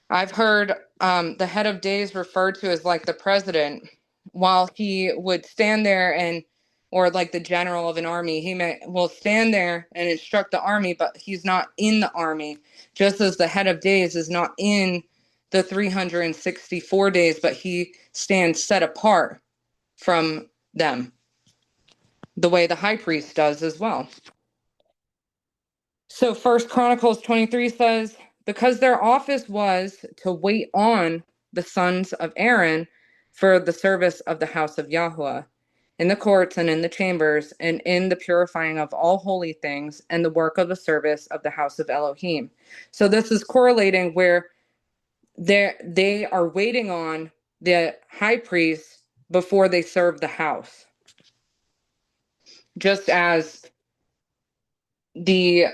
I've heard the head of days referred to as like the president, while he would stand there and, or like the general of an army, will stand there and instruct the army, but he's not in the army, just as the head of days is not in the 364 days, but he stands set apart from them, the way the high priest does as well. So First Chronicles 23 says, because their office was to wait on the sons of Aaron for the service of the house of Yahweh, in the courts and in the chambers, and in the purifying of all holy things, and the work of the service of the house of Elohim. So this is correlating where they are waiting on the high priest before they serve the house. Just as the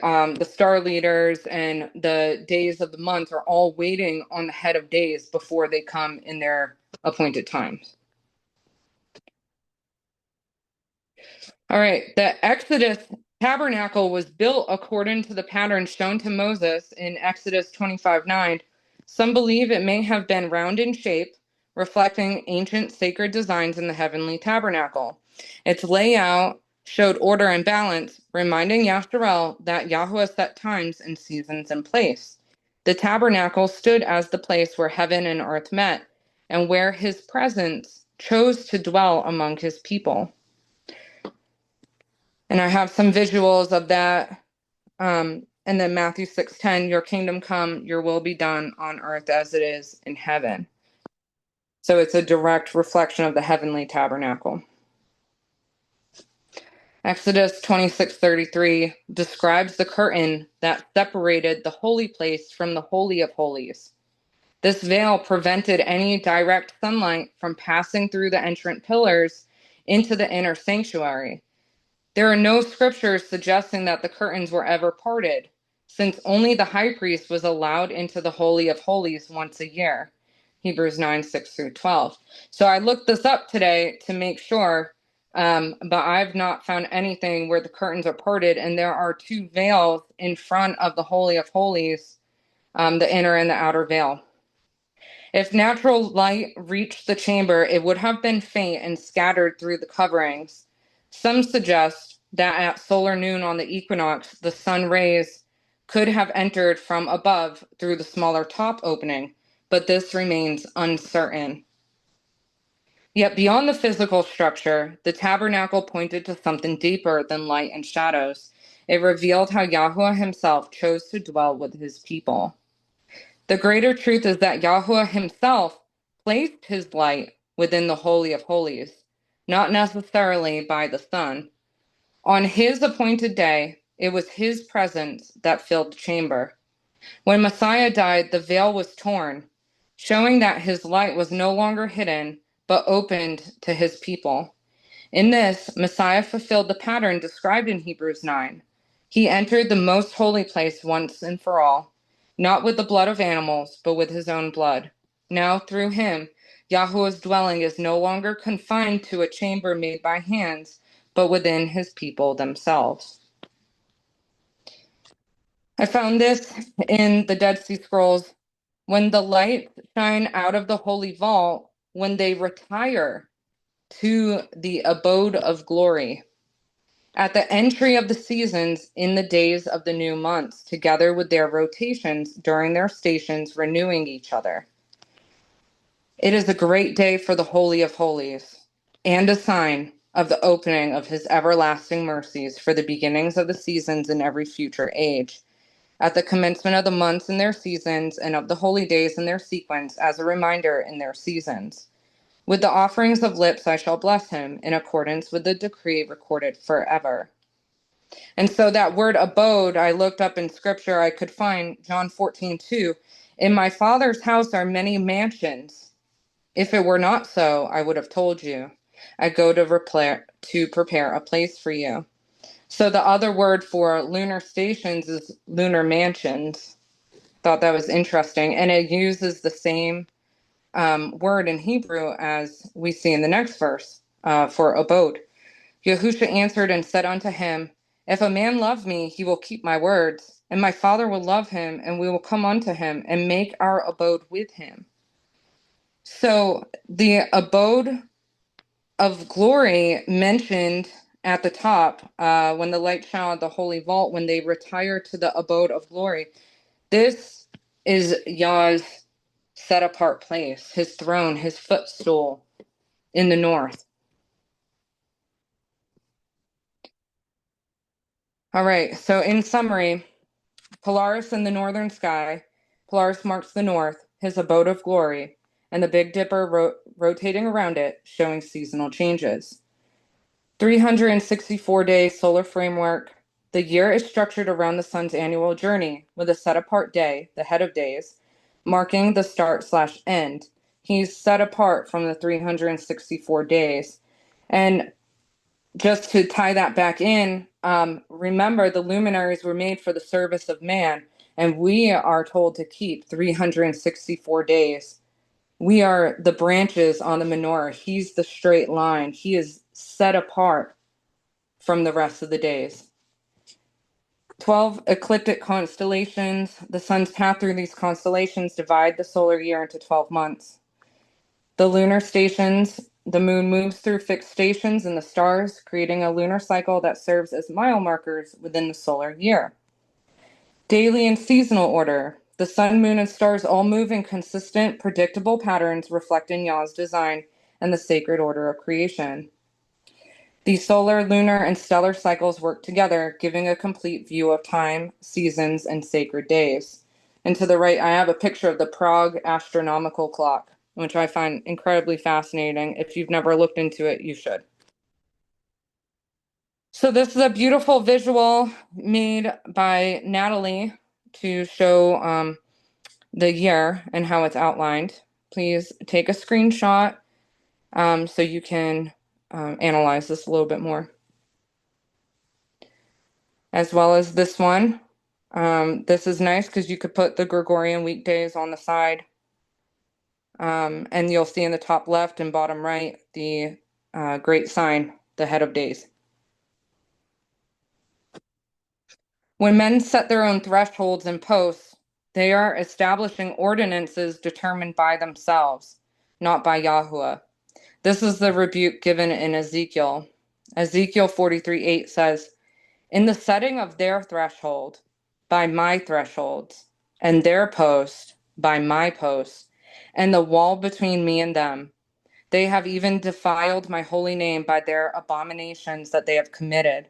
star leaders and the days of the month are all waiting on the head of days before they come in their appointed times. All right, the Exodus tabernacle was built according to the pattern shown to Moses in Exodus 25:9. Some believe it may have been round in shape, reflecting ancient sacred designs in the heavenly tabernacle. Its layout showed order and balance, reminding Yahshua that Yahweh set times and seasons in place. The tabernacle stood as the place where heaven and earth met, and where his presence chose to dwell among his people. And I have some visuals of that. And then Matthew 6:10, your kingdom come, your will be done on earth as it is in heaven. So it's a direct reflection of the heavenly tabernacle. Exodus 26:33 describes the curtain that separated the holy place from the Holy of Holies. This veil prevented any direct sunlight from passing through the entrance pillars into the inner sanctuary. There are no scriptures suggesting that the curtains were ever parted, since only the high priest was allowed into the Holy of Holies once a year. Hebrews 9:6-12. So I looked this up today to make sure, but I've not found anything where the curtains are parted, and there are two veils in front of the Holy of Holies, the inner and the outer veil. If natural light reached the chamber, it would have been faint and scattered through the coverings. Some suggest that at solar noon on the equinox, the sun rays could have entered from above through the smaller top opening, but this remains uncertain. Yet beyond the physical structure, the tabernacle pointed to something deeper than light and shadows. It revealed how Yahuwah himself chose to dwell with his people. The greater truth is that Yahuwah himself placed his light within the Holy of Holies, not necessarily by the sun. On his appointed day, it was his presence that filled the chamber. When Messiah died, the veil was torn, showing that his light was no longer hidden, but opened to his people. In this, Messiah fulfilled the pattern described in Hebrews 9. He entered the most holy place once and for all, not with the blood of animals, but with his own blood. Now, through him, Yahuwah's dwelling is no longer confined to a chamber made by hands, but within his people themselves. I found this in the Dead Sea Scrolls. When the lights shine out of the holy vault, when they retire to the abode of glory, at the entry of the seasons in the days of the new months, together with their rotations during their stations, renewing each other. It is a great day for the Holy of Holies, and a sign of the opening of his everlasting mercies for the beginnings of the seasons in every future age, at the commencement of the months in their seasons, and of the holy days in their sequence, as a reminder in their seasons. With the offerings of lips I shall bless him, in accordance with the decree recorded forever. And so that word abode, I looked up in scripture, I could find John 14:2. In my Father's house are many mansions. If it were not so, I would have told you. I go to prepare a place for you. So the other word for lunar stations is lunar mansions. Thought that was interesting. And it uses the same word in Hebrew as we see in the next verse for abode. Yahusha answered and said unto him, If a man love me, he will keep my words, and my Father will love him, and we will come unto him and make our abode with him. So the abode of glory mentioned at the top, when the light shone at the holy vault, when they retire to the abode of glory, this is Yah's set apart place, his throne, his footstool in the north. All right, so in summary, Polaris in the northern sky, Polaris marks the north, his abode of glory, and the Big Dipper rotating around it, showing seasonal changes. 364-day solar framework. The year is structured around the sun's annual journey, with a set-apart day, the head of days, marking the start/end. He's set apart from the 364 days. And just to tie that back in, remember the luminaries were made for the service of man, and we are told to keep 364 days. We are the branches on the menorah. He's the straight line. He is set apart from the rest of the days. 12 ecliptic constellations. The sun's path through these constellations divide the solar year into 12 months. The lunar stations, the moon moves through fixed stations in the stars, creating a lunar cycle that serves as mile markers within the solar year. Daily and seasonal order. The sun, moon, and stars all move in consistent, predictable patterns reflecting Yah's design and the sacred order of creation. The solar, lunar, and stellar cycles work together, giving a complete view of time, seasons, and sacred days. And to the right, I have a picture of the Prague astronomical clock, which I find incredibly fascinating. If you've never looked into it, you should. So this is a beautiful visual made by Natalie to show the year and how it's outlined. Please take a screenshot so you can analyze this a little bit more. As well as this one. This is nice because you could put the Gregorian weekdays on the side. And you'll see in the top left and bottom right the great sign, the head of days. When men set their own thresholds and posts, They are establishing ordinances determined by themselves, not by Yahuwah. This is the rebuke given in Ezekiel. Ezekiel 43:8 says, in the setting of their threshold, by my thresholds, and their post, by my posts, and the wall between me and them, they have even defiled my holy name by their abominations that they have committed.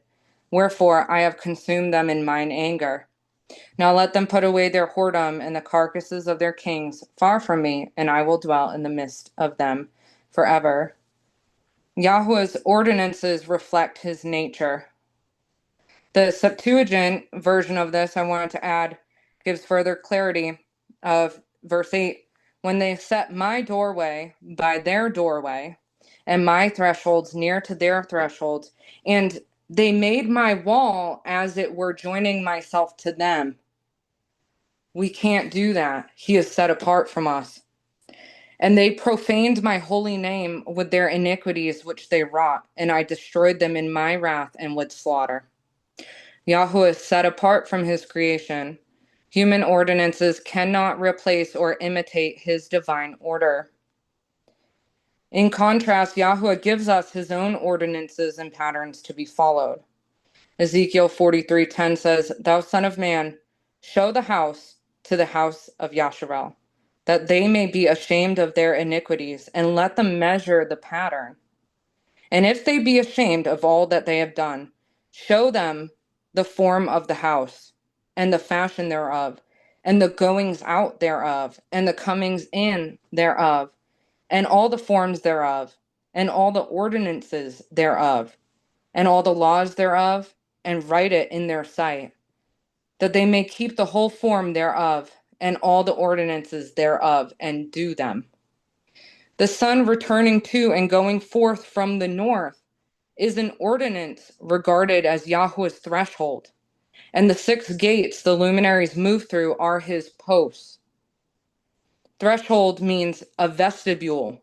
Wherefore I have consumed them in mine anger. Now let them put away their whoredom and the carcasses of their kings far from me, and I will dwell in the midst of them forever. Yahweh's ordinances reflect his nature. The Septuagint version of this, I wanted to add, gives further clarity of verse 8. When they set my doorway by their doorway, and my thresholds near to their thresholds, and they made my wall as it were joining myself to them. We can't do that. He is set apart from us. And they profaned my holy name with their iniquities which they wrought, and I destroyed them in my wrath and with slaughter. Yahweh is set apart from his creation. Human ordinances cannot replace or imitate his divine order. In contrast, Yahweh gives us his own ordinances and patterns to be followed. Ezekiel 43:10 says, thou son of man, show the house to the house of Yasharel, that they may be ashamed of their iniquities, and let them measure the pattern. And if they be ashamed of all that they have done, show them the form of the house, and the fashion thereof, and the goings out thereof, and the comings in thereof, and all the forms thereof, and all the ordinances thereof, and all the laws thereof, and write it in their sight, that they may keep the whole form thereof, and all the ordinances thereof, and do them. The sun returning to and going forth from the north is an ordinance regarded as Yahweh's threshold, and the 6 gates the luminaries move through are his posts. Threshold means a vestibule,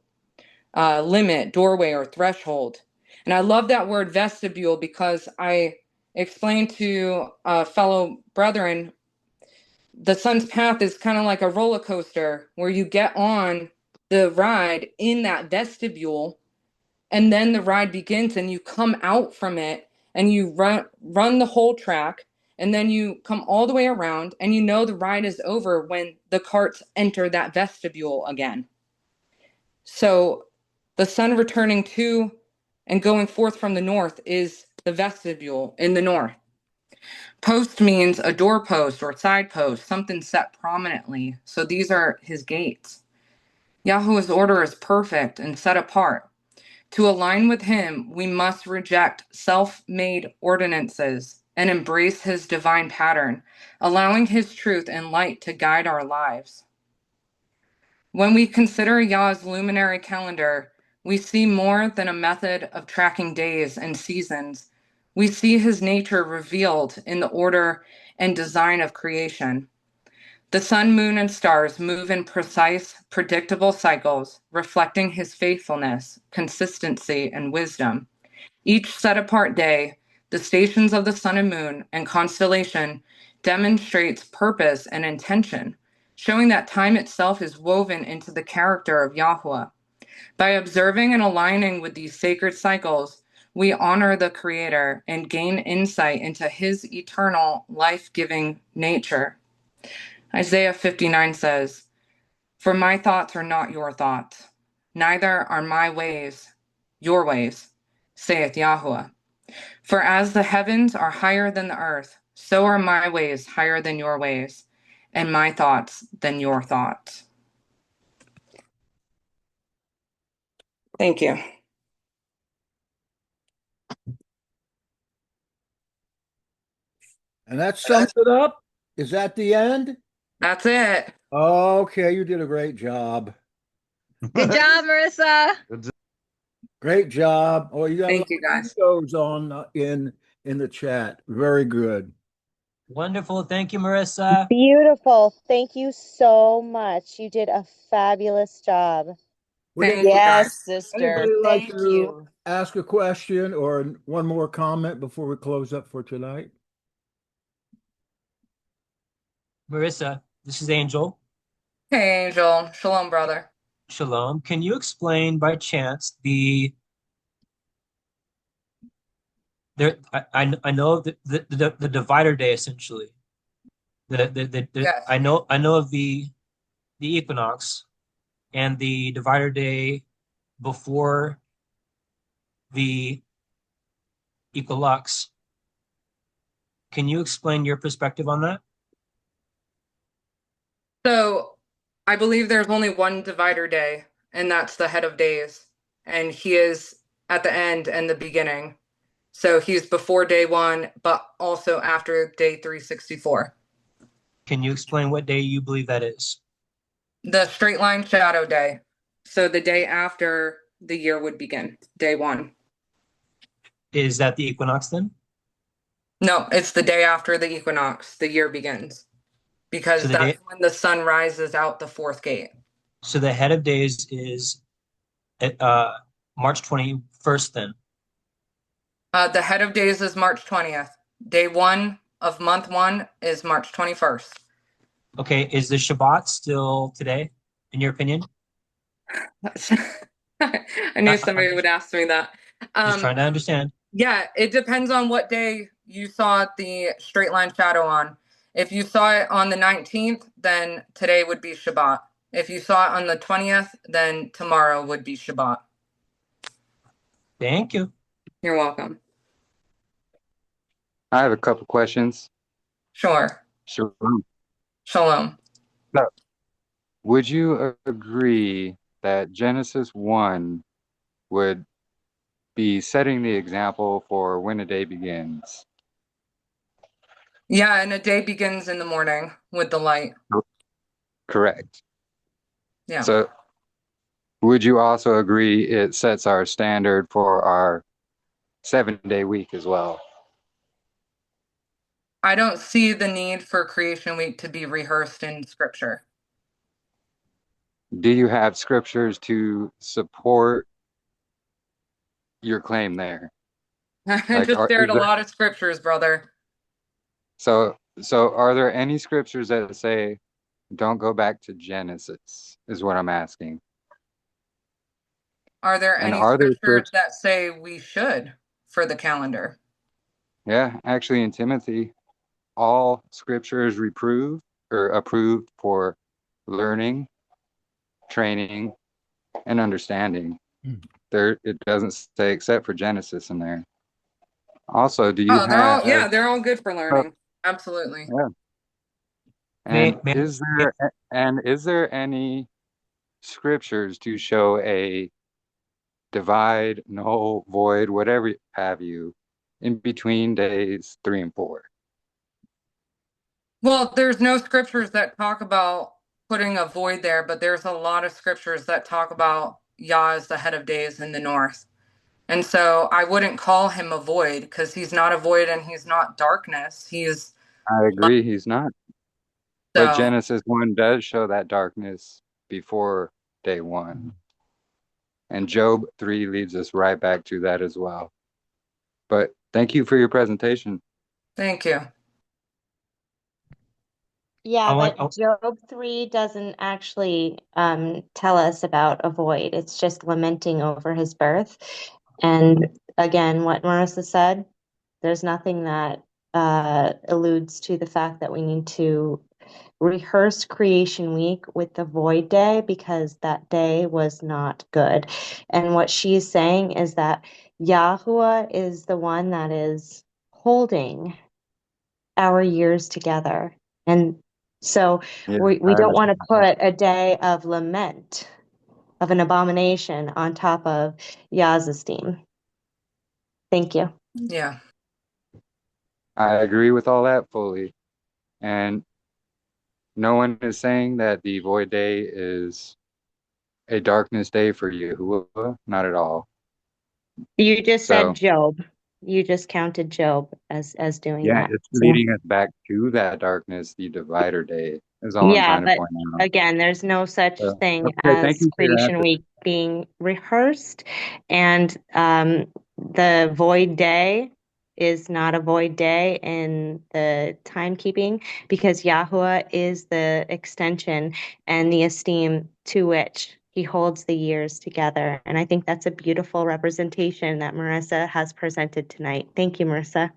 limit, doorway, or threshold. And I love that word vestibule because I explained to fellow brethren, the sun's path is kind of like a roller coaster where you get on the ride in that vestibule, and then the ride begins and you come out from it and you run the whole track, and then you come all the way around, and you know the ride is over when the carts enter that vestibule again. So the sun returning to and going forth from the north is the vestibule in the north. Post means a doorpost or side post, something set prominently. So these are his gates. Yahweh's order is perfect and set apart. To align with him, we must reject self-made ordinances and embrace his divine pattern, allowing his truth and light to guide our lives. When we consider Yah's luminary calendar, we see more than a method of tracking days and seasons. We see his nature revealed in the order and design of creation. The sun, moon, and stars move in precise, predictable cycles, reflecting his faithfulness, consistency, and wisdom. Each set-apart day, the stations of the sun and moon and constellation demonstrates purpose and intention, showing that time itself is woven into the character of Yahweh. By observing and aligning with these sacred cycles, we honor the Creator and gain insight into his eternal, life-giving nature. Isaiah 59 says, for my thoughts are not your thoughts, neither are my ways your ways, saith Yahweh. For as the heavens are higher than the earth, so are my ways higher than your ways, and my thoughts than your thoughts. Thank you. And that sums it up. Is that the end? That's it. Okay, you did a great job. Good job, Marissa. Great job. Oh, you got a lot Thank you, guys. of those on in the chat. Very good. Wonderful. Thank you, Marissa. Beautiful. Thank you so much. You did a fabulous job. Would Thank you, Yes, guys. sister. anybody like Thank to you. ask a question or one more comment before we close up for tonight? Marissa, This is Angel. Hey, Angel. Shalom, brother. Shalom. Can you explain by chance the there? I know the divider day essentially. Yes. I know of the equinox and the divider day before the equinox. Can you explain your perspective on that? So I believe there's only one divider day, and that's the head of days. And he is at the end and the beginning. So he's before day one, but also after day 364. Can you explain what day you believe that is? The straight line shadow day. So the day after the year would begin, day one. Is that the equinox then? No, it's the day after the equinox, the year begins, So because the that's day, when the sun rises out the fourth gate. so the head of days is uh March 21st then. The head of days is March 20th. Day one of month one is March 21st. Okay, is the Shabbat still today, in your opinion? I knew I'm somebody would ask me that. just trying to understand. Yeah, it depends on what day you saw the straight line shadow on. If you saw it on the 19th, then today would be Shabbat. If you saw it on the 20th, then tomorrow would be Shabbat. Thank you. You're welcome. I have a couple questions. Sure. Sure. Shalom. So, would you agree that Genesis 1 would be setting the example for when a day begins? Yeah, and a day begins in the morning with the light. Correct. Yeah. So, would you also agree it sets our standard for our 7-day week as well? I don't see the need for creation week to be rehearsed in scripture. Do you have scriptures to support your claim there? I Like, just is shared a there, lot of scriptures, brother. so are there any scriptures that say don't go back to Genesis? Is what I'm asking. Are there And any are there scriptures scriptures? that say we should for the calendar? Yeah, actually, in Timothy, all scripture is reproved or approved for learning, training, and understanding. There, it doesn't say except for Genesis in there. Also, do you Oh, have? they're all good for Oh, learning. Absolutely. yeah. May, And may, is there any scriptures to show a divide, null, void, whatever have you, in between days 3 and 4? Well, there's no scriptures that talk about putting a void there, but there's a lot of scriptures that talk about Yah as the head of days in the north. And so I wouldn't call him a void because he's not a void and he's not darkness. He's I light. agree, he's not. But So Genesis 1 does show that darkness before day 1. And Job 3 leads us right back to that as well. But thank you for your presentation. thank you. Yeah, want, but Job 3 doesn't actually tell us about a void. It's just lamenting over his birth. And again, what Marissa said, there's nothing that alludes to the fact that we need to rehearse creation week with the void day because that day was not good. And what she's saying is that Yahuwah is the one that is holding our years together. And so Yeah, we I don't want to understand. put a day of lament, of an abomination on top of Yah's esteem. Thank you. Yeah. I agree with all that fully. And no one is saying that the void day is a darkness day for Yahuwah. Not at all. You just said So, Job. You just counted Job as doing yeah, that. it's So leading us back to that darkness, the divider day, is all I'm yeah, trying to but point out. again, there's no such So, thing okay, thank as you for your creation answer. week being rehearsed, and the void day is not a void day in the timekeeping, because Yahuwah is the extension and the esteem to which he holds the years together. And I think that's a beautiful representation that Marissa has presented tonight. Thank you, Marissa.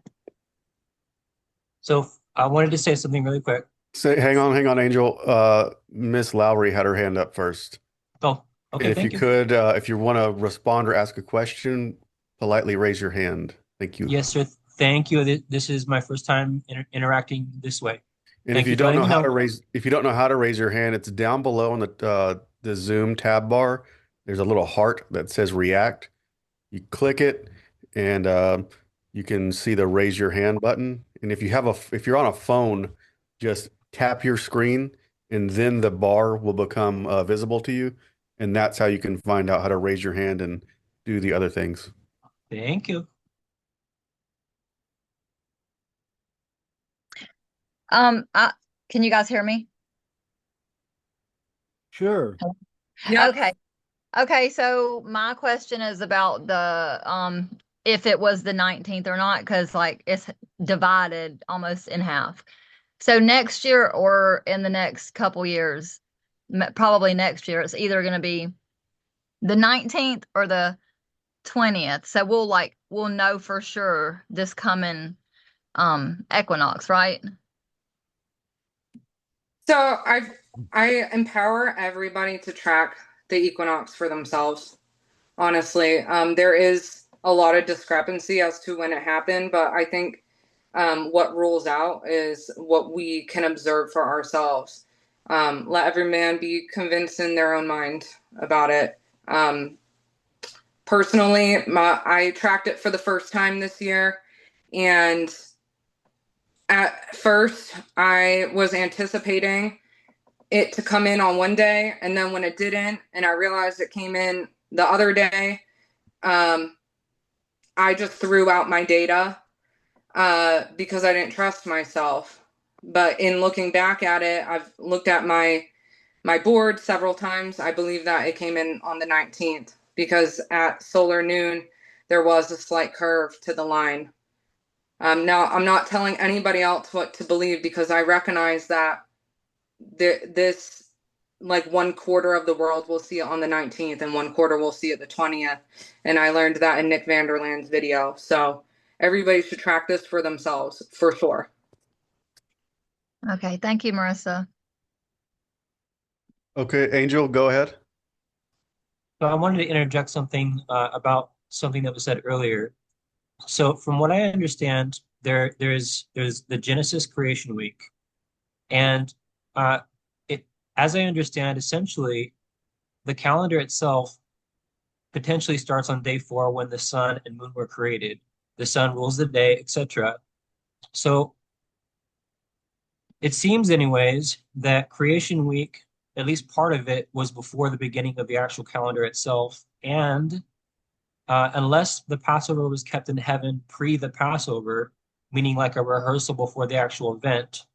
So I wanted to say something really quick. Hang on, Angel. Miss Lowry had her hand up first. Oh, okay, If you thank you. could, if you want to respond or ask a question, politely raise your hand. Thank you. Yes, sir. Thank you. This is my first time interacting this way. And Thank if you you for don't know letting me how know. to raise your hand, it's down below on the Zoom tab bar. There's a little heart that says react. You click it, and you can see the raise your hand button. And if you're on a phone, just tap your screen, and then the bar will become visible to you, and that's how you can find out how to raise your hand and do the other things. Thank you. Can you guys hear me? Sure. Yep. Okay, so my question is about the if it was the 19th or not, because like it's divided almost in half. So next year or in the next couple years, probably next year, it's either going to be the 19th or the 20th. So we'll know for sure this coming equinox, right? So I empower everybody to track the equinox for themselves. Honestly, there is a lot of discrepancy as to when it happened, but I think what rules out is what we can observe for ourselves. Let every man be convinced in their own mind about it. Personally, I tracked it for the first time this year, and at first I was anticipating it to come in on one day, and then when it didn't, and I realized it came in the other day, I just threw out my data because I didn't trust myself. But in looking back at it, I've looked at my board several times. I believe that it came in on the 19th because at solar noon, there was a slight curve to the line. Now, I'm not telling anybody else what to believe because I recognize that this, like, 1/4 of the world will see it on the 19th and 1/4 will see it the 20th. And I learned that in Nick Vanderland's video. So everybody should track this for themselves, for sure. Okay, thank you, Marissa. Okay, Angel, go ahead. So I wanted to interject something about something that was said earlier. So from what I understand, there's the Genesis creation week, and as I understand, essentially, the calendar itself potentially starts on day 4 when the sun and moon were created. The sun rules the day, etc. So it seems, anyways, that creation week, at least part of it, was before the beginning of the actual calendar itself, and unless the Passover was kept in heaven pre the Passover, meaning like a rehearsal before the actual event,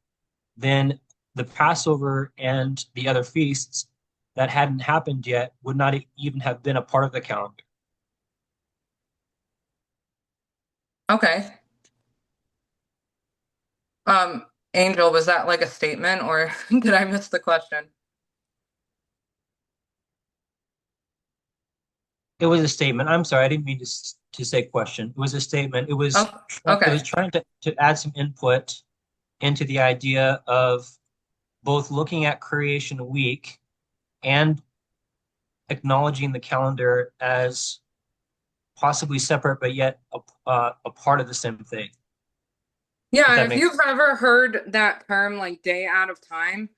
then the Passover and the other feasts that hadn't happened yet would not even have been a part of the calendar. Okay. Angel, was that like a statement or did I miss the question? It was a statement. I'm sorry, I didn't mean to say question. It was a statement. It was Oh, it okay. was trying to add some input into the idea of both looking at creation week and acknowledging the calendar as possibly separate, but yet a part of the same thing. Yeah, if you've ever heard that term like day out of time,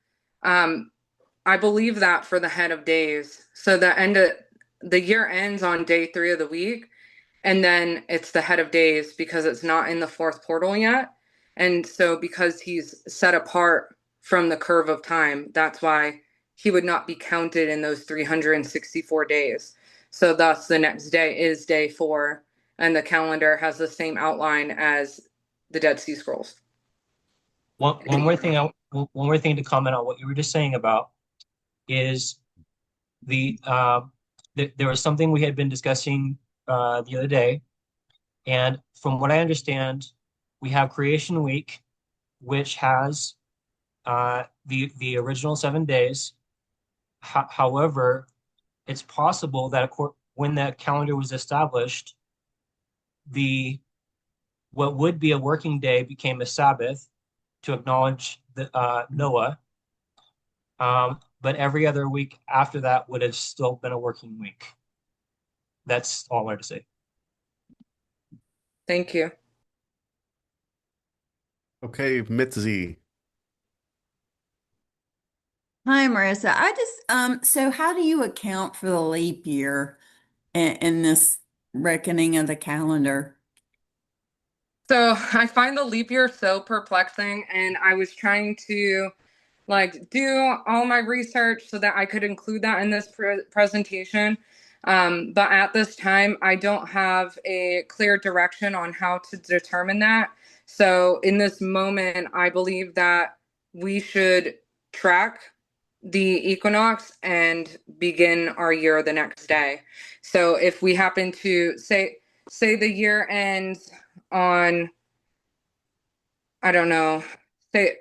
I believe that for the head of days. So the year ends on day 3 of the week, and then it's the head of days because it's not in the 4th portal yet. And so because he's set apart from the curve of time, that's why he would not be counted in those 364 days. So thus the next day is day 4, and the calendar has the same outline as the Dead Sea Scrolls. One more thing to comment on what you were just saying about is there was something we had been discussing the other day, And from what I understand, we have Creation Week, which has the original 7 days. However, it's possible that when that calendar was established, the what would be a working day became a Sabbath to acknowledge Noah. But every other week after that would have still been a working week. That's all I had to say. Thank you. Okay, Mitzi. Hi, Marissa. So how do you account for the leap year in this reckoning of the calendar? So I find the leap year so perplexing, and I was trying to like do all my research so that I could include that in this presentation. But at this time, I don't have a clear direction on how to determine that. So in this moment, I believe that we should track the equinox and begin our year the next day. So if we happen to say the year ends on, I don't know, say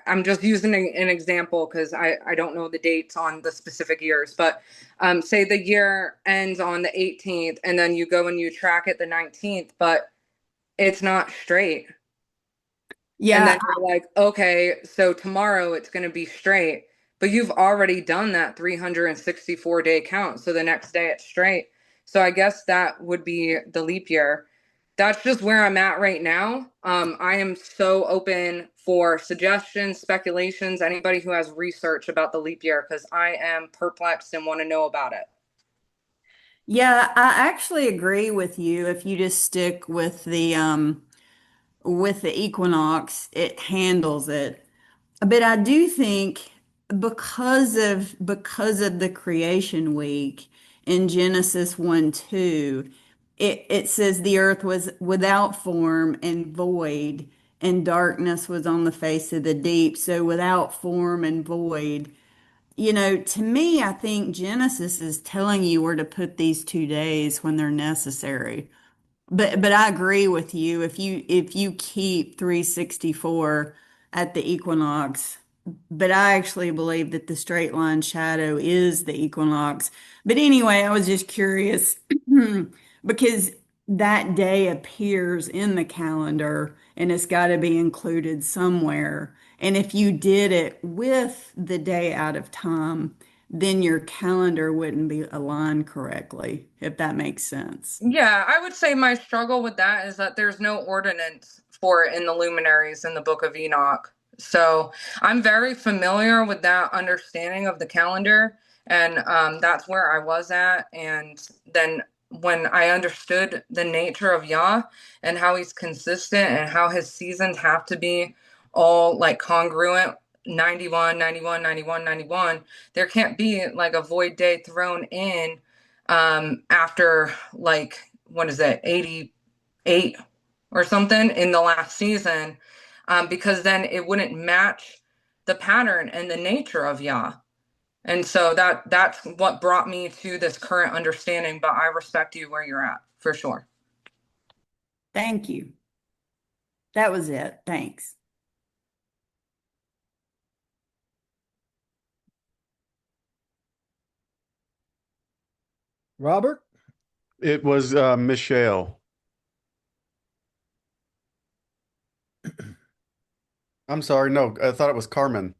I'm just using an example because I don't know the dates on the specific years, but say the year ends on the 18th and then you go and you track it the 19th, but it's not straight. And then Yeah, you're like, okay, so tomorrow it's going to be straight, but you've already done that 364-day count. So the next day it's straight. So I guess that would be the leap year. That's just where I'm at right now. I am so open for suggestions, speculations, anybody who has research about the leap year, because I am perplexed and want to know about it. yeah, I actually agree with you. If you just stick with the equinox, it handles it. But I do think because of the creation week in Genesis 1:2, it says the earth was without form and void, and darkness was on the face of the deep. So without form and void. To me, I think Genesis is telling you where to put these 2 days when they're necessary. But I agree with you. If you keep 364 at the equinox, but I actually believe that the straight line shadow is the equinox. But anyway, I was just curious because that day appears in the calendar and it's got to be included somewhere. And if you did it with the day out of time, then your calendar wouldn't be aligned correctly, if that makes sense. Yeah, I would say my struggle with that is that there's no ordinance for it in the luminaries in the Book of Enoch. So I'm very familiar with that understanding of the calendar, and that's where I was at. And then when I understood the nature of Yah and how he's consistent and how his seasons have to be all like congruent 91, 91, 91, 91, there can't be like a void day thrown in after like what is it 88 or something in the last season, because then it wouldn't match the pattern and the nature of Yah. And so that's what brought me to this current understanding, but I respect you where you're at for sure. Thank you. That was it. Thanks. Robert? It was Michelle. I'm sorry. No, I thought it was Carmen.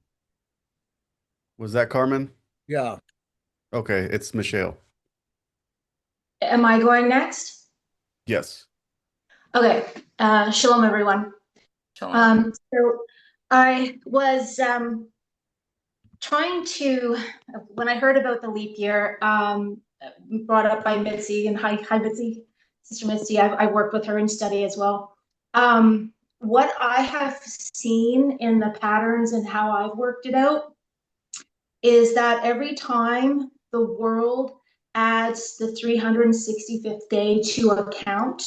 Was that Carmen? Yeah. Okay, it's Michelle. Am I going next? Yes. Okay. Shalom, everyone. Shalom. So I was trying to, when I heard about the leap year, brought up by Mitzi, and hi Mitzi, Sister Mitzi. I worked with her in study as well. What I have seen in the patterns and how I've worked it out is that every time the world adds the 365th day to a count,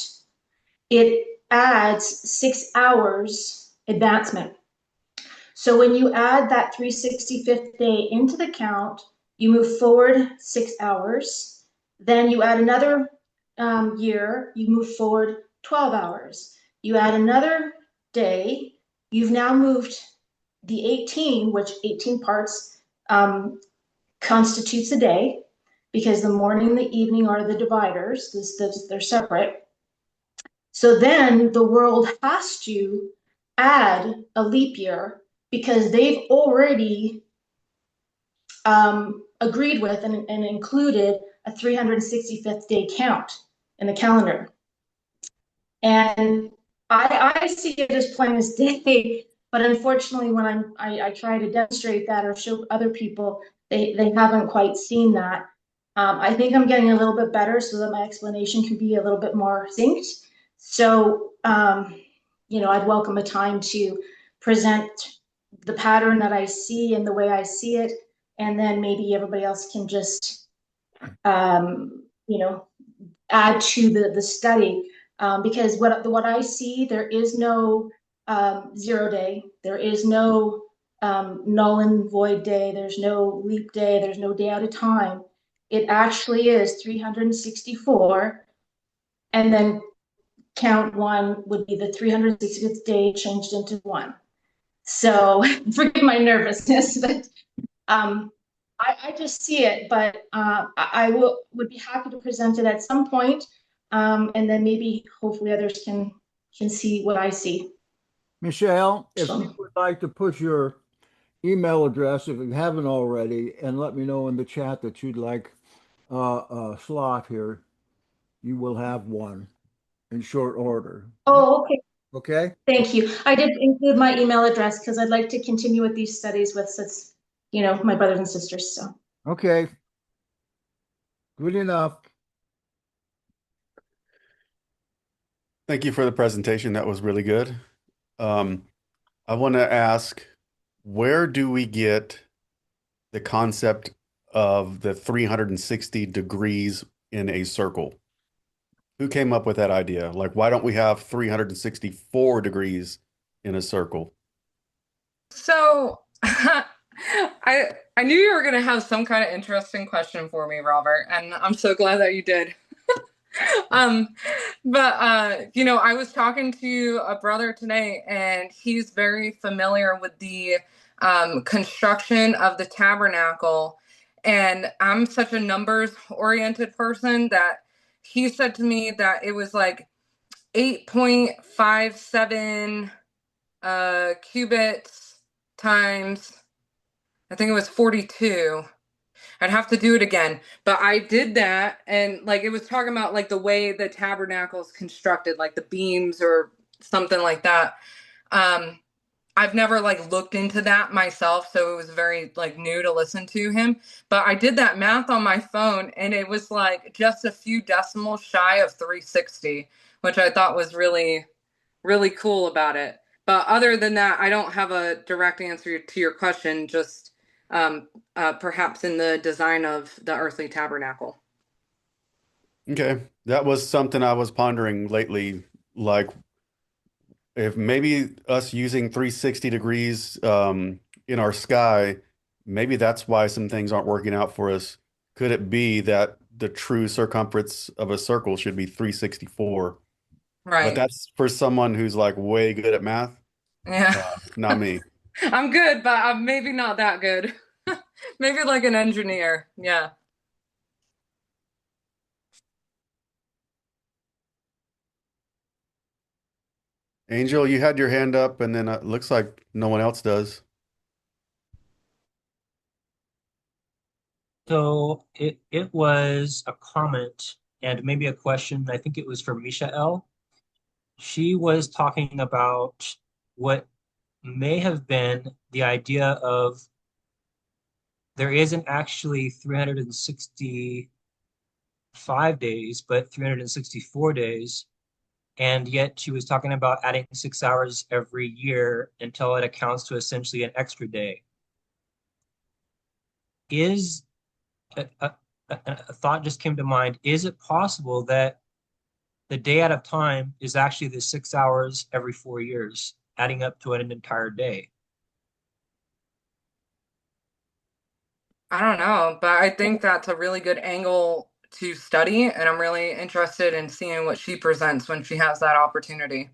it adds 6 hours advancement. So when you add that 365th day into the count, you move forward 6 hours. Then you add another year, you move forward 12 hours. You add another day, you've now moved the 18, which 18 parts constitutes a day, because the morning and the evening are the dividers, they're separate. So then the world has to add a leap year because they've already agreed with and included a 365th day count in the calendar. And I see it as plain as day, but unfortunately, when I try to demonstrate that or show other people, they haven't quite seen that. I think I'm getting a little bit better so that my explanation can be a little bit more succinct. So, I'd welcome a time to present the pattern that I see and the way I see it, and then maybe everybody else can just, add to the study. Because what I see, there is no 0 day, there is no null and void day, there's no leap day, there's no day out of time. It actually is 364, and then count one would be the 360th day changed into one. So forgive my nervousness, but I just see it, but I would be happy to present it at some point, and then maybe hopefully others can see what I see. Michelle, if you would like to put your email address, if you haven't already, and let me know in the chat that you'd like a slot here, you will have one in short order. Oh, okay. Okay. Thank you. I did include my email address because I'd like to continue with these studies with, my brothers and sisters. So. Okay. Good enough. Thank you for the presentation. That was really good. I want to ask, where do we get the concept of the 360 degrees in a circle? Who came up with that idea? Like, why don't we have 364 degrees in a circle? So I knew you were going to have some kind of interesting question for me, Robert, and I'm so glad that you did. I was talking to a brother today, and he's very familiar with the construction of the tabernacle. And I'm such a numbers oriented person that he said to me that it was like 8.57 cubits times, I think it was 42. I'd have to do it again, but I did that, and like it was talking about like the way the tabernacle is constructed, like the beams or something like that. I've never like looked into that myself, so it was very like new to listen to him. But I did that math on my phone, and it was like just a few decimals shy of 360, which I thought was really, really cool about it. But other than that, I don't have a direct answer to your question. Just perhaps in the design of the earthly tabernacle. Okay, that was something I was pondering lately. Like, if maybe us using 360 degrees in our sky, maybe that's why some things aren't working out for us. Could it be that the true circumference of a circle should be 364? Right. But that's for someone who's like way good at math. Yeah. Not me. I'm good, but I'm maybe not that good. Maybe like an engineer. Yeah. Angel, you had your hand up, and then it looks like no one else does. So it was a comment and maybe a question. I think it was for Mishael. She was talking about what may have been the idea of there isn't actually 365 days, but 364 days. And yet she was talking about adding 6 hours every year until it accounts to essentially an extra day. Is a thought just came to mind. Is it possible that the day out of time is actually the 6 hours every 4 years, adding up to an entire day? I don't know, but I think that's a really good angle to study, and I'm really interested in seeing what she presents when she has that opportunity.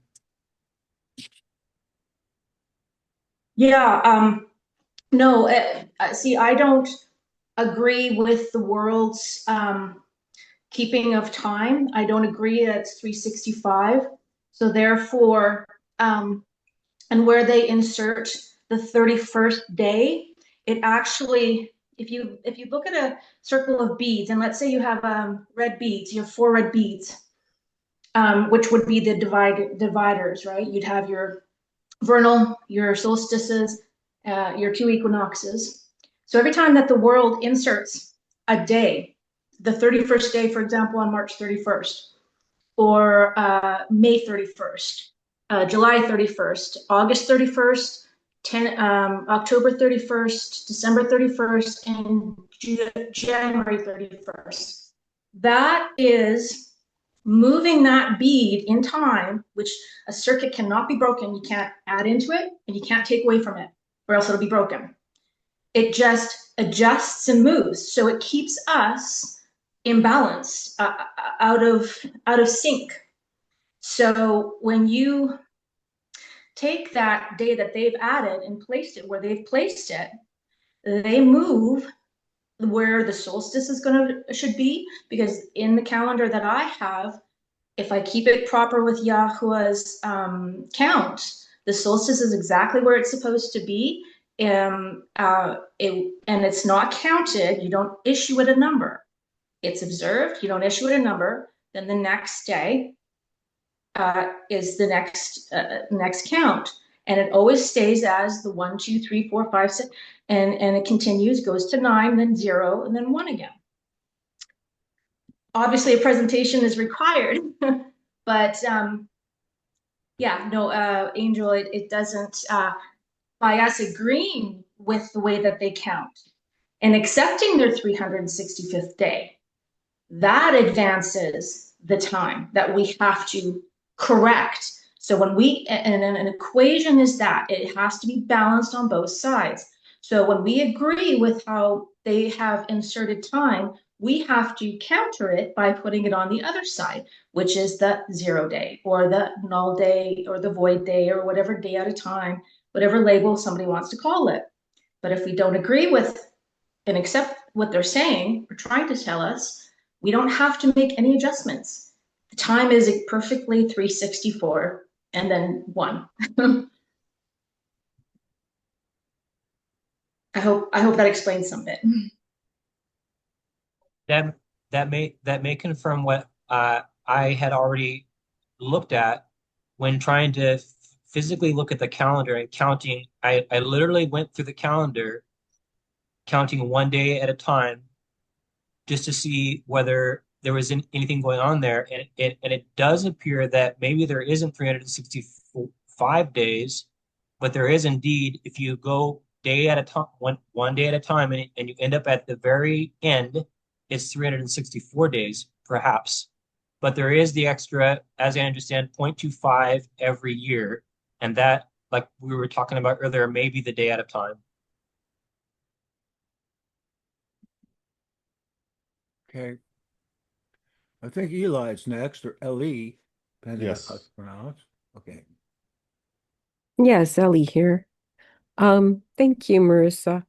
Yeah, no, see, I don't agree with the world's keeping of time. I don't agree that it's 365. So therefore, and where they insert the 31st day, it actually, if you look at a circle of beads, and let's say you have red beads, you have 4 red beads, which would be the dividers, right? You'd have your vernal, your solstices, your 2 equinoxes. So every time that the world inserts a day, the 31st day, for example, on March 31st, or May 31st, July 31st, August 31st, October 31st, December 31st, and January 31st. That is moving that bead in time, which a circuit cannot be broken. You can't add into it and you can't take away from it, or else it'll be broken. It just adjusts and moves. So it keeps us imbalanced, out of sync. So when you take that day that they've added and placed it where they've placed it, they move where the solstice is should be, because in the calendar that I have, if I keep it proper with Yahuwah's count, the solstice is exactly where it's supposed to be. And it's not counted. You don't issue it a number. It's observed. You don't issue it a number. Then the next day is the next count, and it always stays as the 1, 2, 3, 4, 5, 6, and it continues, goes to 9, then 0, and then 1 again. Obviously, a presentation is required, but yeah, no, Angel, it doesn't. By us agreeing with the way that they count and accepting their 365th day, that advances the time that we have to correct. So when and an equation is that it has to be balanced on both sides. So when we agree with how they have inserted time, we have to counter it by putting it on the other side, which is the 0 day or the null day or the void day or whatever day at a time, whatever label somebody wants to call it. But if we don't agree with and accept what they're saying or trying to tell us, we don't have to make any adjustments. The time is perfectly 364 and then 1. I hope that explains some bit. That may confirm what I had already looked at when trying to physically look at the calendar and counting. I literally went through the calendar, counting 1 day at a time, just to see whether there was anything going on there. And it does appear that maybe there isn't 365 days, but there is indeed. If you go day at a time, one day at a time, and you end up at the very end, it's 364 days, perhaps. But there is the extra, as I understand, 0.25 every year. And that, like we were talking about earlier, maybe the day at a time. Okay. I think Eli's next, or Eli, depending on Yes. how it's pronounced. Okay. Yes, Ellie here. Thank you, Marissa.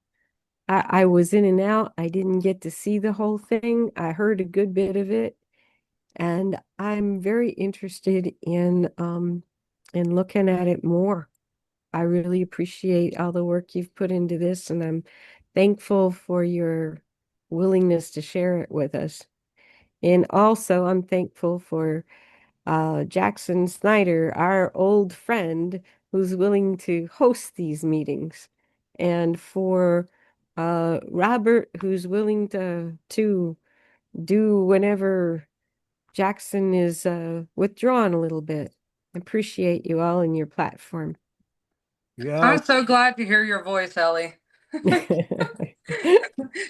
I was in and out. I didn't get to see the whole thing. I heard a good bit of it, and I'm very interested in looking at it more. I really appreciate all the work you've put into this, and I'm thankful for your willingness to share it with us. And also, I'm thankful for Jackson Snyder, our old friend, who's willing to host these meetings, and for Robert, who's willing to do whenever Jackson is withdrawn a little bit. Appreciate you all and your platform. Yeah. I'm so glad to hear your voice, Ellie. Oh,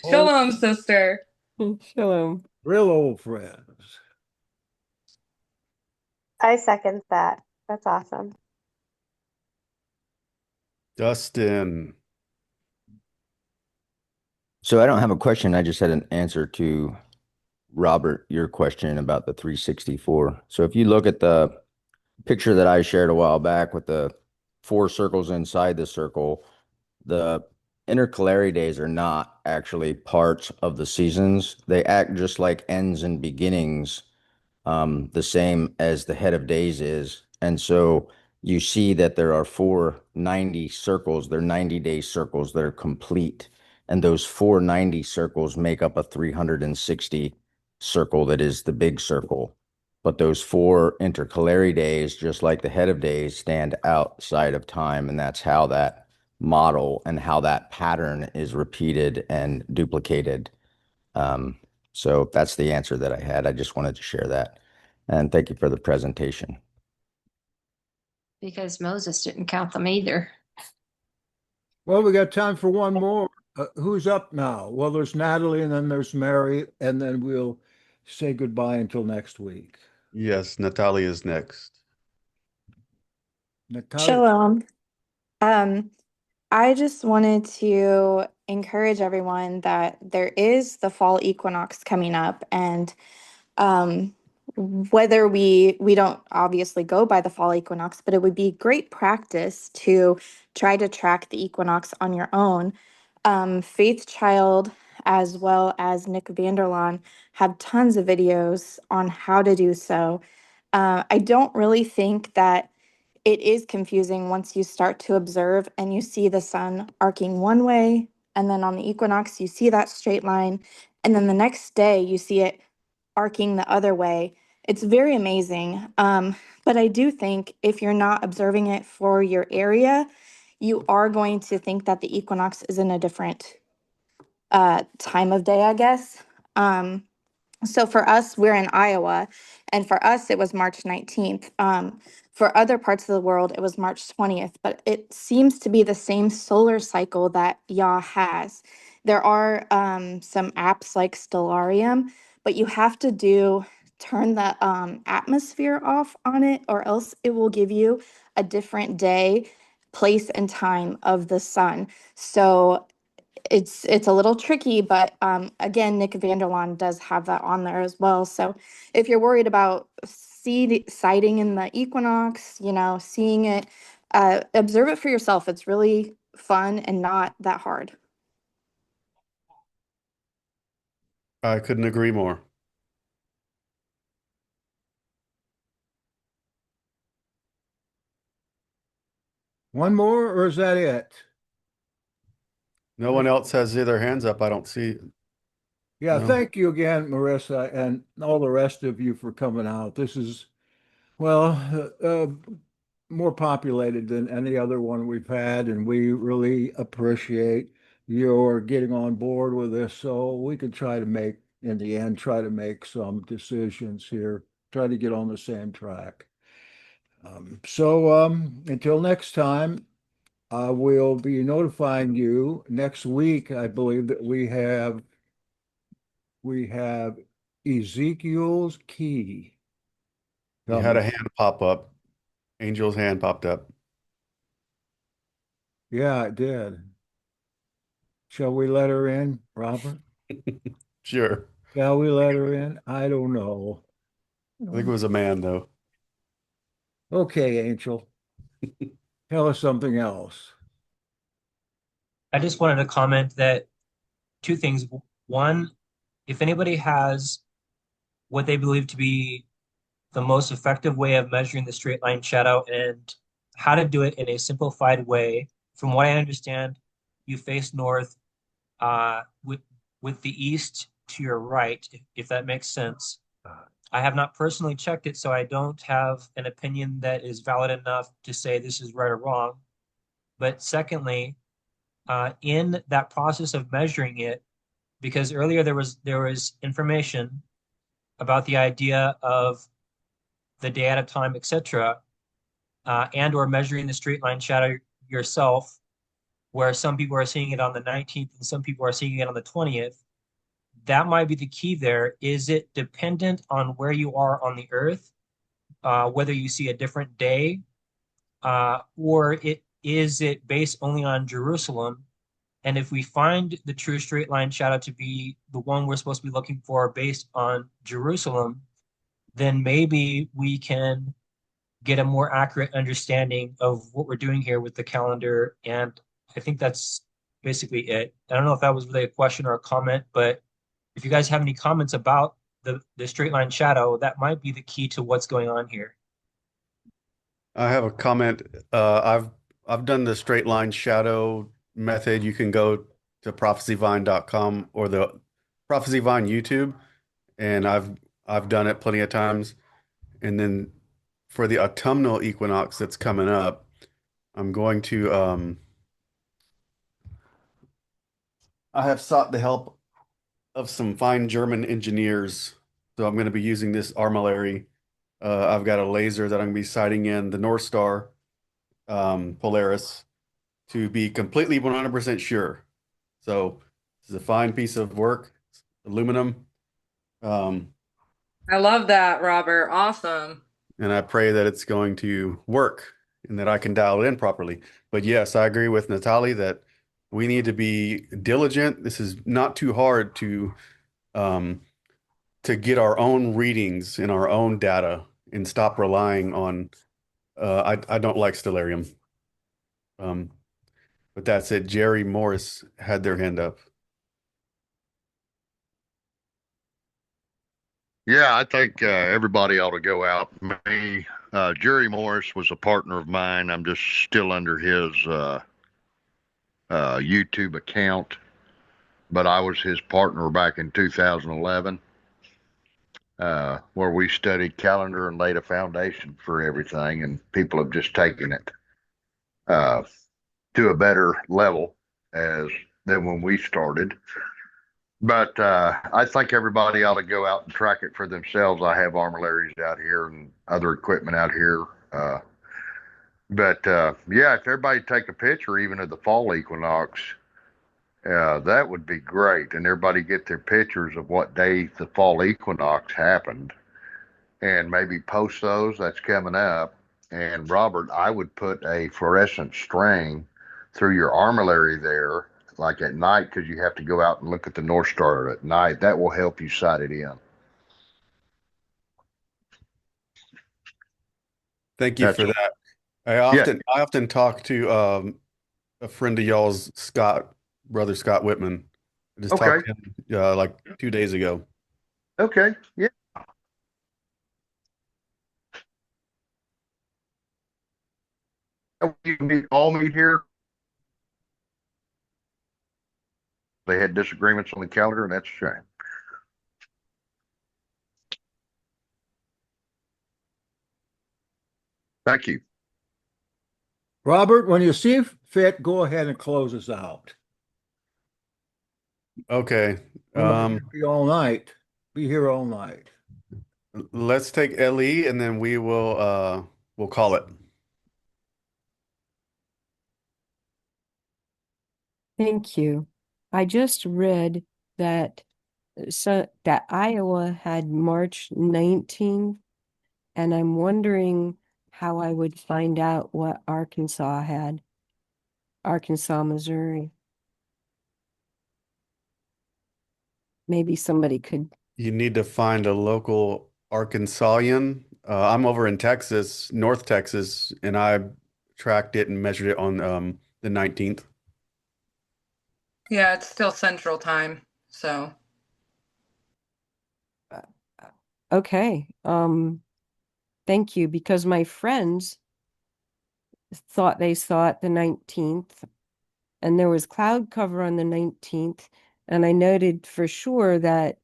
Shalom, sister. Shalom. real old friends. I second that. That's awesome. Dustin. So I don't have a question. I just had an answer to Robert, your question about the 364. So if you look at the picture that I shared a while back with the four circles inside the circle, the intercalary days are not actually parts of the seasons. They act just like ends and beginnings, the same as the head of days is. And so you see that there are 490 circles. They're 90-day circles that are complete. And those 490 circles make up a 360 circle that is the big circle. But those four intercalary days, just like the head of days, stand outside of time. And that's how that model and how that pattern is repeated and duplicated. So that's the answer that I had. I just wanted to share that. And thank you for the presentation. Because Moses didn't count them either. Well, we got time for one more. Who's up now? Well, there's Natalie and then there's Mary, and then we'll say goodbye until next week. Yes, Natalia is next. Natalia. Shalom. I just wanted to encourage everyone that there is the fall equinox coming up, and whether we don't obviously go by the fall equinox, but it would be great practice to try to track the equinox on your own. Faith Child as well as Nick Vanderlaan have tons of videos on how to do so. I don't really think that it is confusing once you start to observe and you see the sun arcing one way, and then on the equinox, you see that straight line, and then the next day you see it arcing the other way. It's very amazing. But I do think if you're not observing it for your area, you are going to think that the equinox is in a different time of day, I guess. So for us, we're in Iowa, and for us, it was March 19th. For other parts of the world, it was March 20th, but it seems to be the same solar cycle that Yah has. There are some apps like Stellarium, but you have to turn the atmosphere off on it, or else it will give you a different day, place, and time of the sun. So it's a little tricky, but again, Nick Vanderlaan does have that on there as well. So if you're worried about sighting in the equinox, seeing it, observe it for yourself. It's really fun and not that hard. I couldn't agree more. One more, or is that it? No one else has their hands up. I don't see. Yeah, No. thank you again, Marissa, and all the rest of you for coming out. This is, well, more populated than any other one we've had, and we really appreciate your getting on board with this so we could in the end, try to make some decisions here, try to get on the same track. Until next time, I will be notifying you next week. I believe that we have Ezekiel's key You had a coming. hand pop up. Angel's hand popped up. Yeah, it did. Shall we let her in, Robert? Sure. Shall we let her in? I don't know. I think it was a man, though. Okay, Angel. Tell us something else. I just wanted to comment that two things. One, if anybody has what they believe to be the most effective way of measuring the straight line shadow and how to do it in a simplified way, from what I understand, you face north with the east to your right, if that makes sense. I have not personally checked it, so I don't have an opinion that is valid enough to say this is right or wrong. But secondly, in that process of measuring it, because earlier there was information about the idea of the day at a time, etc., and or measuring the straight line shadow yourself, where some people are seeing it on the 19th and some people are seeing it on the 20th. That might be the key there. Is it dependent on where you are on the earth, whether you see a different day, or is it based only on Jerusalem? And if we find the true straight line shadow to be the one we're supposed to be looking for based on Jerusalem, then maybe we can get a more accurate understanding of what we're doing here with the calendar. And I think that's basically it. I don't know if that was really a question or a comment, but if you guys have any comments about the straight line shadow, that might be the key to what's going on here. I have a comment. I've done the straight line shadow method. You can go to prophecyvine.com or the Prophecyvine YouTube, and I've done it plenty of times. And then for the autumnal equinox that's coming up, I'm going to I have sought the help of some fine German engineers. So I'm going to be using this armillary. I've got a laser that I'm going to be sighting in the North Star, Polaris, to be completely 100% sure. So this is a fine piece of work, aluminum. I love that, Robert. Awesome. And I pray that it's going to work and that I can dial it in properly. But yes, I agree with Natalie that we need to be diligent. This is not too hard to get our own readings and our own data and stop relying on I don't like stellarium. But that's it. Jerry Morris had their hand up. Yeah, I think everybody ought to go out. Me, Jerry Morris was a partner of mine. I'm just still under his YouTube account, but I was his partner back in 2011, where we studied calendar and laid a foundation for everything, and people have just taken it to a better level than when we started. But I think everybody ought to go out and track it for themselves. I have armillaries out here and other equipment out here. But yeah, if everybody take a picture even of the fall equinox, that would be great. And everybody get their pictures of what day the fall equinox happened and maybe post those. That's coming up. And Robert, I would put a fluorescent string through your armillary there, like at night, because you have to go out and look at the North Star at night. That will help you sight it in. Thank you for that. I often talk to a friend of y'all's, brother Scott Whitman. I just talked to him like 2 days ago. Okay. Yeah. You all meet here. They had disagreements on the calendar, and that's a shame. Thank you. Robert, when you see fit, go ahead and close us out. Okay. Be all night. Be here all night. Let's take LE and then we'll call it. Thank you. I just read that that Iowa had March 19th, and I'm wondering how I would find out what Arkansas had. Arkansas, Missouri. Maybe somebody could. You need to find a local Arkansasian. I'm over in Texas, North Texas, and I tracked it and measured it on the 19th. Yeah, it's still Central Time, so. Okay. Thank you, because my friends thought they saw it the 19th, and there was cloud cover on the 19th, and I noted for sure that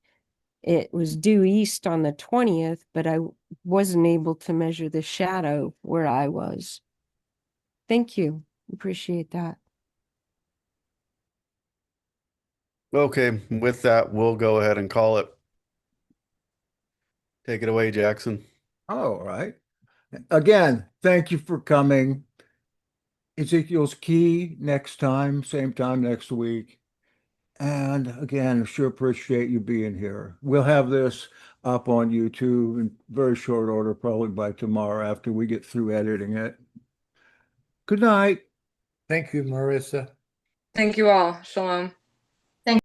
it was due east on the 20th, but I wasn't able to measure the shadow where I was. Thank you. Appreciate that. Okay, with that, we'll go ahead and call it. Take it away, Jackson. All right. Again, thank you for coming. Ezekiel's Key next time, same time next week. And again, sure appreciate you being here. We'll have this up on YouTube in very short order, probably by tomorrow after we get through editing it. Good night. Thank you, Marissa. Thank you all. Shalom.